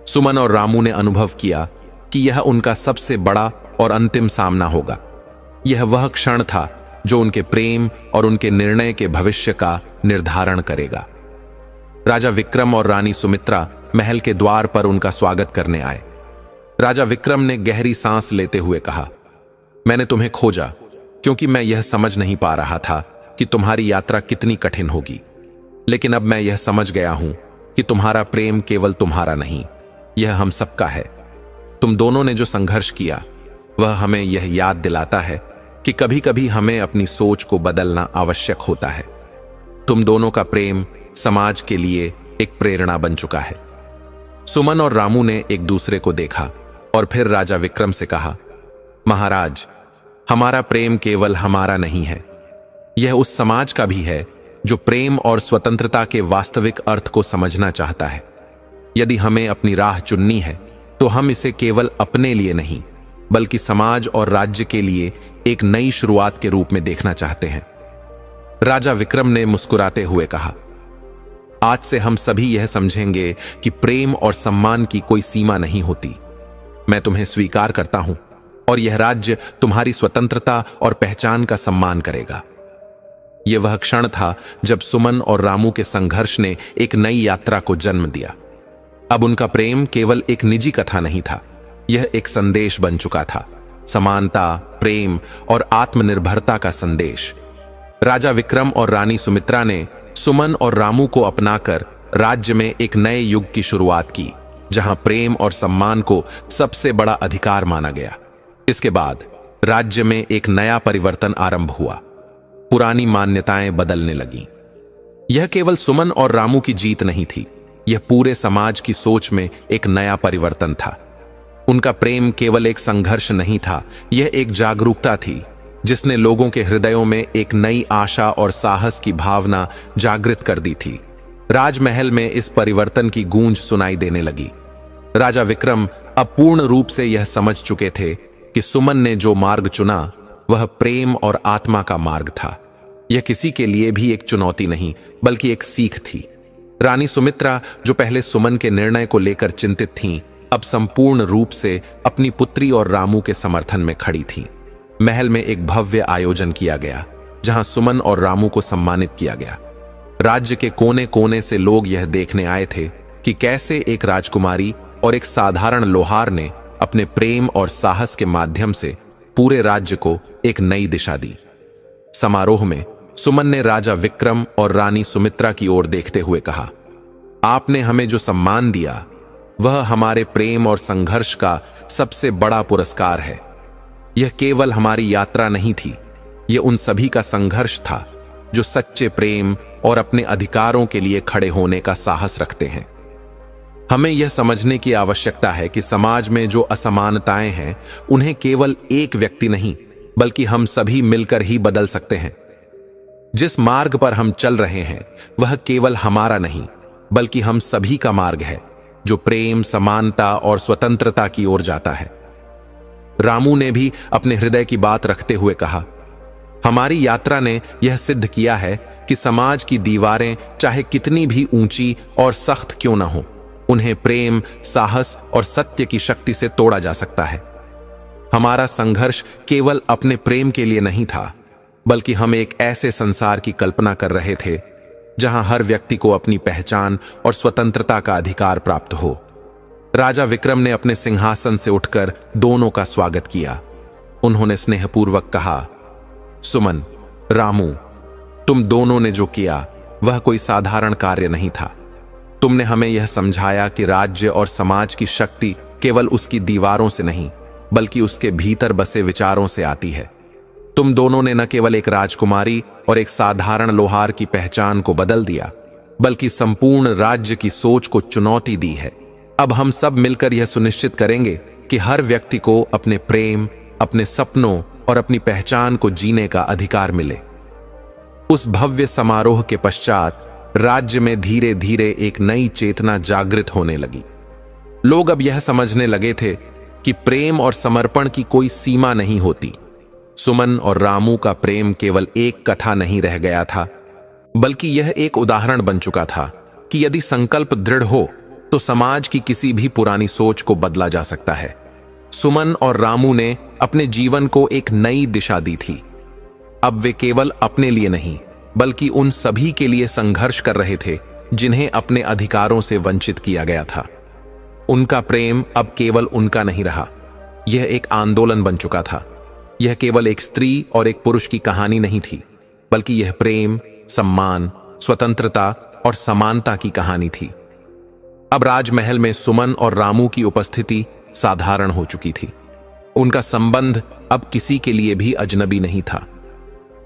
सुमन और रामू ने अनुभव किया कि यह उनका सबसे बड़ा और अंतिम सामना होगा। यह वह क्षण था जो उनके प्रेम और उनके निर्णय के भविष्य का निर्धारण करेगा। राजा विक्रम और रानी सुमित्रा महल के द्वार पर उनका स्वागत करने आए। राजा विक्रम ने गहरी सांस लेते हुए कहा, मैंने तुम्हें खोजा क्योंकि मैं यह समझ नहीं पा रहा था कि तुम्हारी यात्रा कितनी कठिन होगी। लेकिन अब मैं यह समझ गया हूं कि तुम्हारा प्रेम केवल तुम्हारा नहीं, यह हम सबका है। तुम दोनों ने जो संघर्ष किया वह हमें यह याद दिलाता है कि कभी कभी हमें अपनी सोच को बदलना आवश्यक होता है। तुम दोनों का प्रेम समाज के लिए एक प्रेरणा बन चुका है। सुमन और रामू ने एक दूसरे को देखा और फिर राजा विक्रम से कहा, महाराज, हमारा प्रेम केवल हमारा नहीं है, यह उस समाज का भी है जो प्रेम और स्वतंत्रता के वास्तविक अर्थ को समझना चाहता है। यदि हमें अपनी राह चुननी है तो हम इसे केवल अपने लिए नहीं बल्कि समाज और राज्य के लिए एक नई शुरुआत के रूप में देखना चाहते हैं। राजा विक्रम ने मुस्कुराते हुए कहा, आज से हम सभी यह समझेंगे कि प्रेम और सम्मान की कोई सीमा नहीं होती। मैं तुम्हें स्वीकार करता हूं और यह राज्य तुम्हारी स्वतंत्रता और पहचान का सम्मान करेगा। यह वह क्षण था जब सुमन और रामू के संघर्ष ने एक नई यात्रा को जन्म दिया। अब उनका प्रेम केवल एक निजी कथा नहीं था, यह एक संदेश बन चुका था, समानता, प्रेम और आत्मनिर्भरता का संदेश। राजा विक्रम और रानी सुमित्रा ने सुमन और रामू को अपनाकर राज्य में एक नए युग की शुरुआत की, जहां प्रेम और सम्मान को सबसे बड़ा अधिकार माना गया। इसके बाद राज्य में एक नया परिवर्तन आरंभ हुआ। पुरानी मान्यताएं बदलने लगीं। यह केवल सुमन और रामू की जीत नहीं थी, यह पूरे समाज की सोच में एक नया परिवर्तन था। उनका प्रेम केवल एक संघर्ष नहीं था, यह एक जागरूकता थी जिसने लोगों के हृदयों में एक नई आशा और साहस की भावना जागृत कर दी थी। राजमहल में इस परिवर्तन की गूंज सुनाई देने लगी। राजा विक्रम अब पूर्ण रूप से यह समझ चुके थे कि सुमन ने जो मार्ग चुना वह प्रेम और आत्मा का मार्ग था। यह किसी के लिए भी एक चुनौती नहीं बल्कि एक सीख थी। रानी सुमित्रा, जो पहले सुमन के निर्णय को लेकर चिंतित थीं, अब संपूर्ण रूप से अपनी पुत्री और रामू के समर्थन में खड़ी थीं। महल में एक भव्य आयोजन किया गया जहां सुमन और रामू को सम्मानित किया गया। राज्य के कोने कोने से लोग यह देखने आए थे कि कैसे एक राजकुमारी और एक साधारण लोहार ने अपने प्रेम और साहस के माध्यम से पूरे राज्य को एक नई दिशा दी। समारोह में सुमन ने राजा विक्रम और रानी सुमित्रा की ओर देखते हुए कहा, आपने हमें जो सम्मान दिया वह हमारे प्रेम और संघर्ष का सबसे बड़ा पुरस्कार है। यह केवल हमारी यात्रा नहीं थी, यह उन सभी का संघर्ष था जो सच्चे प्रेम और अपने अधिकारों के लिए खड़े होने का साहस रखते हैं। हमें यह समझने की आवश्यकता है कि समाज में जो असमानताएं हैं उन्हें केवल एक व्यक्ति नहीं बल्कि हम सभी मिलकर ही बदल सकते हैं। जिस मार्ग पर हम चल रहे हैं वह केवल हमारा नहीं बल्कि हम सभी का मार्ग है, जो प्रेम, समानता और स्वतंत्रता की ओर जाता है। रामू ने भी अपने हृदय की बात रखते हुए कहा, हमारी यात्रा ने यह सिद्ध किया है कि समाज की दीवारें चाहे कितनी भी ऊंची और सख्त क्यों न हो, उन्हें प्रेम, साहस और सत्य की शक्ति से तोड़ा जा सकता है। हमारा संघर्ष केवल अपने प्रेम के लिए नहीं था बल्कि हम एक ऐसे संसार की कल्पना कर रहे थे जहां हर व्यक्ति को अपनी पहचान और स्वतंत्रता का अधिकार प्राप्त हो। राजा विक्रम ने अपने सिंहासन से उठकर दोनों का स्वागत किया। उन्होंने स्नेहपूर्वक कहा, सुमन, रामू, तुम दोनों ने जो किया वह कोई साधारण कार्य नहीं था। तुमने हमें यह समझाया कि राज्य और समाज की शक्ति केवल उसकी दीवारों से नहीं बल्कि उसके भीतर बसे विचारों से आती है। तुम दोनों ने न केवल एक राजकुमारी और एक साधारण लोहार की पहचान को बदल दिया बल्कि संपूर्ण राज्य की सोच को चुनौती दी है। अब हम सब मिलकर यह सुनिश्चित करेंगे कि हर व्यक्ति को अपने प्रेम, अपने सपनों और अपनी पहचान को जीने का अधिकार मिले। उस भव्य समारोह के पश्चात राज्य में धीरे धीरे एक नई चेतना जागृत होने लगी। लोग अब यह समझने लगे थे कि प्रेम और समर्पण की कोई सीमा नहीं होती। सुमन और रामू का प्रेम केवल एक कथा नहीं रह गया था बल्कि यह एक उदाहरण बन चुका था कि यदि संकल्प दृढ़ हो तो समाज की किसी भी पुरानी सोच को बदला जा सकता है। सुमन और रामू ने अपने जीवन को एक नई दिशा दी थी। अब वे केवल अपने लिए नहीं बल्कि उन सभी के लिए संघर्ष कर रहे थे जिन्हें अपने अधिकारों से वंचित किया गया था। उनका प्रेम अब केवल उनका नहीं रहा, यह एक आंदोलन बन चुका था। यह केवल एक स्त्री और एक पुरुष की कहानी नहीं थी बल्कि यह प्रेम, सम्मान, स्वतंत्रता और समानता की कहानी थी। अब राजमहल में सुमन और रामू की उपस्थिति साधारण हो चुकी थी। उनका संबंध अब किसी के लिए भी अजनबी नहीं था।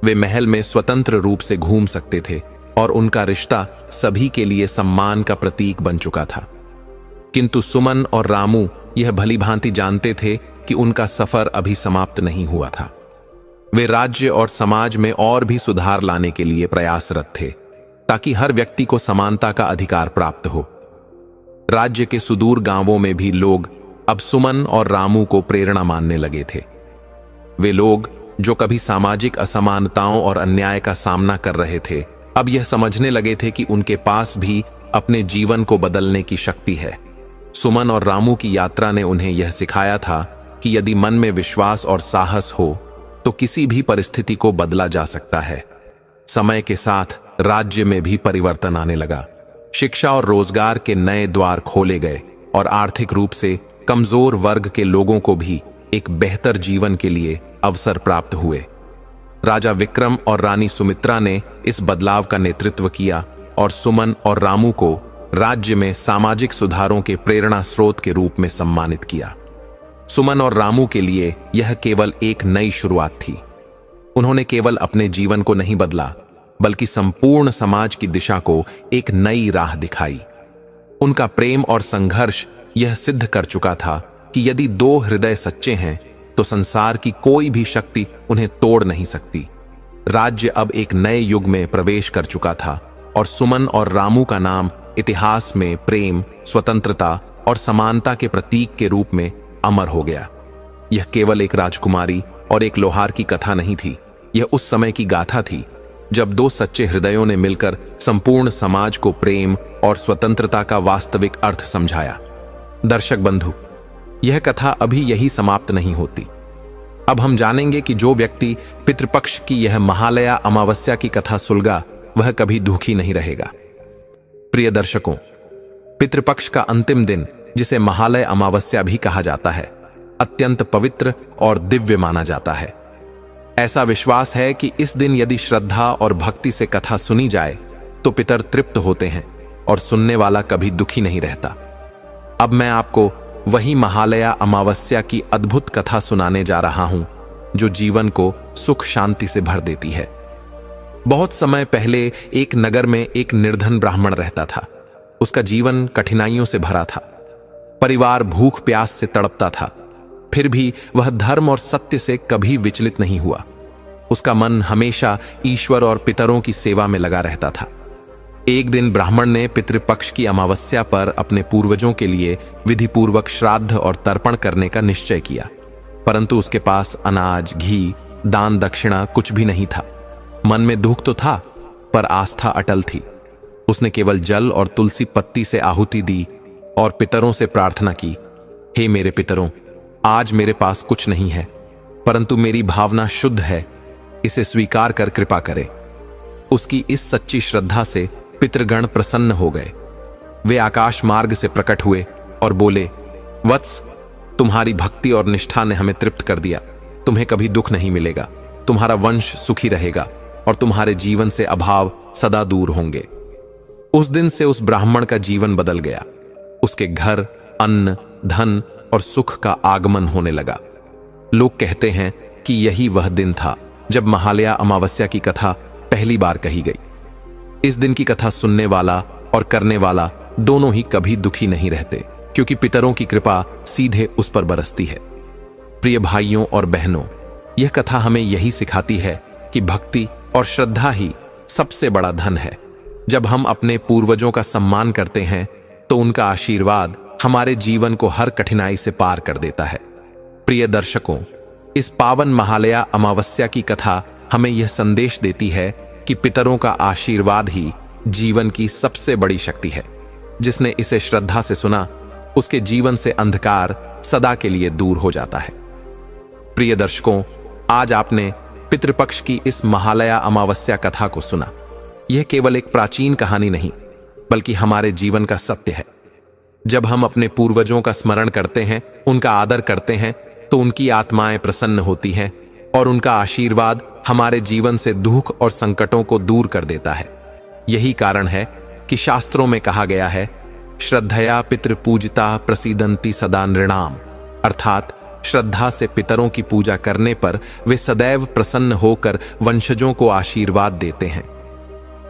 वे महल में स्वतंत्र रूप से घूम सकते थे और उनका रिश्ता सभी के लिए सम्मान का प्रतीक बन चुका था। किंतु सुमन और रामू यह भलीभांति जानते थे कि उनका सफर अभी समाप्त नहीं हुआ था। वे राज्य और समाज में और भी सुधार लाने के लिए प्रयासरत थे। ताकि हर व्यक्ति को समानता का अधिकार प्राप्त हो। राज्य के सुदूर गांवों में भी लोग अब सुमन और रामू को प्रेरणा मानने लगे थे। वे लोग जो कभी सामाजिक असमानताओं और अन्याय का सामना कर रहे थे, अब यह समझने लगे थे कि उनके पास भी अपने जीवन को बदलने की शक्ति है। सुमन और रामू की यात्रा ने उन्हें यह सिखाया था कि यदि मन में विश्वास और साहस हो तो किसी भी परिस्थिति को बदला जा सकता है। समय के साथ राज्य में भी परिवर्तन आने लगा। शिक्षा और रोजगार के नए द्वार खोले गए और आर्थिक रूप से कमजोर वर्ग के लोगों को भी एक बेहतर जीवन के लिए अवसर प्राप्त हुए। राजा विक्रम और रानी सुमित्रा ने इस बदलाव का नेतृत्व किया और सुमन और रामू को राज्य में सामाजिक सुधारों के प्रेरणा स्रोत के रूप में सम्मानित किया। सुमन और रामू के लिए यह केवल एक नई शुरुआत थी। उन्होंने केवल अपने जीवन को नहीं बदला, बल्कि संपूर्ण समाज की दिशा को एक नई राह दिखाई। उनका प्रेम और संघर्ष यह सिद्ध कर चुका था कि यदि दो हृदय सच्चे हैं तो संसार की कोई भी शक्ति उन्हें तोड़ नहीं सकती। राज्य अब एक नए युग में प्रवेश कर चुका था और सुमन और रामू का नाम इतिहास में प्रेम, स्वतंत्रता और समानता के प्रतीक के रूप में अमर हो गया। यह केवल एक राजकुमारी और एक लोहार की कथा नहीं थी, यह उस समय की गाथा थी जब दो सच्चे हृदयों ने मिलकर संपूर्ण समाज को प्रेम और स्वतंत्रता का वास्तविक अर्थ समझाया। दर्शक बंधु, यह कथा अभी यही समाप्त नहीं होती। अब हम जानेंगे कि जो व्यक्ति पितृपक्ष की यह महालया अमावस्या की कथा सुलगा, वह कभी दुखी नहीं रहेगा। प्रिय दर्शकों, पितृपक्ष का अंतिम दिन, जिसे महालय अमावस्या भी कहा जाता है, अत्यंत पवित्र और दिव्य माना जाता है। ऐसा विश्वास है कि इस दिन यदि श्रद्धा और भक्ति से कथा सुनी जाए तो पितर तृप्त होते हैं और सुनने वाला कभी दुखी नहीं रहता। अब मैं आपको वही महालया अमावस्या की अद्भुत कथा सुनाने जा रहा हूं जो जीवन को सुख शांति से भर देती है। बहुत समय पहले एक नगर में एक निर्धन ब्राह्मण रहता था। उसका जीवन कठिनाइयों से भरा था। परिवार भूख प्यास से तड़पता था, फिर भी वह धर्म और सत्य से कभी विचलित नहीं हुआ। उसका मन हमेशा ईश्वर और पितरों की सेवा में लगा रहता था। एक दिन ब्राह्मण ने पितृपक्ष की अमावस्या पर अपने पूर्वजों के लिए विधिपूर्वक श्राद्ध और तर्पण करने का निश्चय किया, परंतु उसके पास अनाज, घी, दान दक्षिणा कुछ भी नहीं था। मन में दुख तो था, पर आस्था अटल थी। उसने केवल जल और तुलसी पत्ती से आहुति दी और पितरों से प्रार्थना की, हे मेरे पितरों, आज मेरे पास कुछ नहीं है, परंतु मेरी भावना शुद्ध है, इसे स्वीकार कर कृपा करें। उसकी इस सच्ची श्रद्धा से पितृगण प्रसन्न हो गए। वे आकाश मार्ग से प्रकट हुए और बोले, वत्स, तुम्हारी भक्ति और निष्ठा ने हमें तृप्त कर दिया। तुम्हें कभी दुख नहीं मिलेगा, तुम्हारा वंश सुखी रहेगा और तुम्हारे जीवन से अभाव सदा दूर होंगे। उस दिन से उस ब्राह्मण का जीवन बदल गया। उसके घर अन्न, धन और सुख का आगमन होने लगा। लोग कहते हैं कि यही वह दिन था जब महालया अमावस्या की कथा पहली बार कही गई। इस दिन की कथा सुनने वाला और करने वाला दोनों ही कभी दुखी नहीं रहते, क्योंकि पितरों की कृपा सीधे उस पर बरसती है। प्रिय भाइयों और बहनों, यह कथा हमें यही सिखाती है कि भक्ति और श्रद्धा ही सबसे बड़ा धन है। जब हम अपने पूर्वजों का सम्मान करते हैं तो उनका आशीर्वाद हमारे जीवन को हर कठिनाई से पार कर देता है। प्रिय दर्शकों, इस पावन महालया अमावस्या की कथा हमें यह संदेश देती है कि पितरों का आशीर्वाद ही जीवन की सबसे बड़ी शक्ति है। जिसने इसे श्रद्धा से सुना, उसके जीवन से अंधकार सदा के लिए दूर हो जाता है। प्रिय दर्शकों, आज आपने पितृपक्ष की इस महालया अमावस्या कथा को सुना। यह केवल एक प्राचीन कहानी नहीं, बल्कि हमारे जीवन का सत्य है। जब हम अपने पूर्वजों का स्मरण करते हैं, उनका आदर करते हैं, तो उनकी आत्माएं प्रसन्न होती हैं और उनका आशीर्वाद हमारे जीवन से दुख और संकटों को दूर कर देता है। यही कारण है कि शास्त्रों में कहा गया है, श्रद्धया पितृपूजिता प्रसीदन्ति सदा नृणाम, अर्थात श्रद्धा से पितरों की पूजा करने पर वे सदैव प्रसन्न होकर वंशजों को आशीर्वाद देते हैं।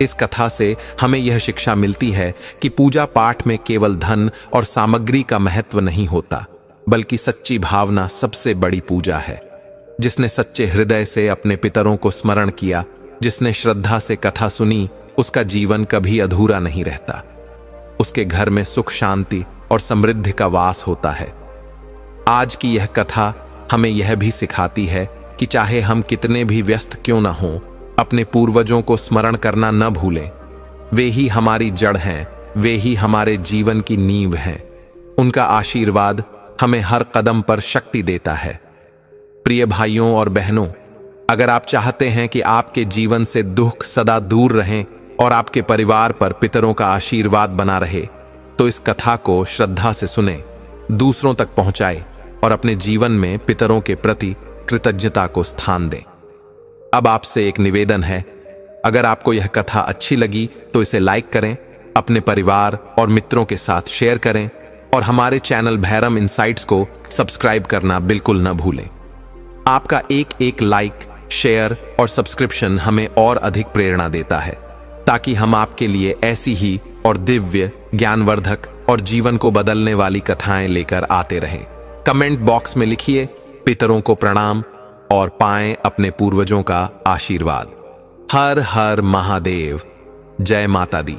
इस कथा से हमें यह शिक्षा मिलती है कि पूजा पाठ में केवल धन और सामग्री का महत्व नहीं होता, बल्कि सच्ची भावना सबसे बड़ी पूजा है। जिसने सच्चे हृदय से अपने पितरों को स्मरण किया, जिसने श्रद्धा से कथा सुनी, उसका जीवन कभी अधूरा नहीं रहता। उसके घर में सुख, शांति और समृद्धि का वास होता है। आज की यह कथा हमें यह भी सिखाती है कि चाहे हम कितने भी व्यस्त क्यों न हों, अपने पूर्वजों को स्मरण करना न भूलें। वे ही हमारी जड़ हैं, वे ही हमारे जीवन की नींव हैं। उनका आशीर्वाद हमें हर कदम पर शक्ति देता है। प्रिय भाइयों और बहनों, अगर आप चाहते हैं कि आपके जीवन से दुख सदा दूर रहें और आपके परिवार पर पितरों का आशीर्वाद बना रहे, तो इस कथा को श्रद्धा से सुने, दूसरों तक पहुंचाए और अपने जीवन में पितरों के प्रति कृतज्ञता को स्थान दें। अब आपसे एक निवेदन है, अगर आपको यह कथा अच्छी लगी तो इसे लाइक करें, अपने परिवार और मित्रों के साथ शेयर करें और हमारे चैनल भैरम इनसाइट्स को सब्सक्राइब करना बिल्कुल न भूलें। आपका एक एक लाइक, शेयर और सब्सक्रिप्शन हमें और अधिक प्रेरणा देता है, ताकि हम आपके लिए ऐसी ही और दिव्य, ज्ञानवर्धक और जीवन को बदलने वाली कथाएं लेकर आते रहें। कमेंट बॉक्स में लिखिए पितरों को प्रणाम और पाएं अपने पूर्वजों का आशीर्वाद। हर हर महादेव। जय माता दी।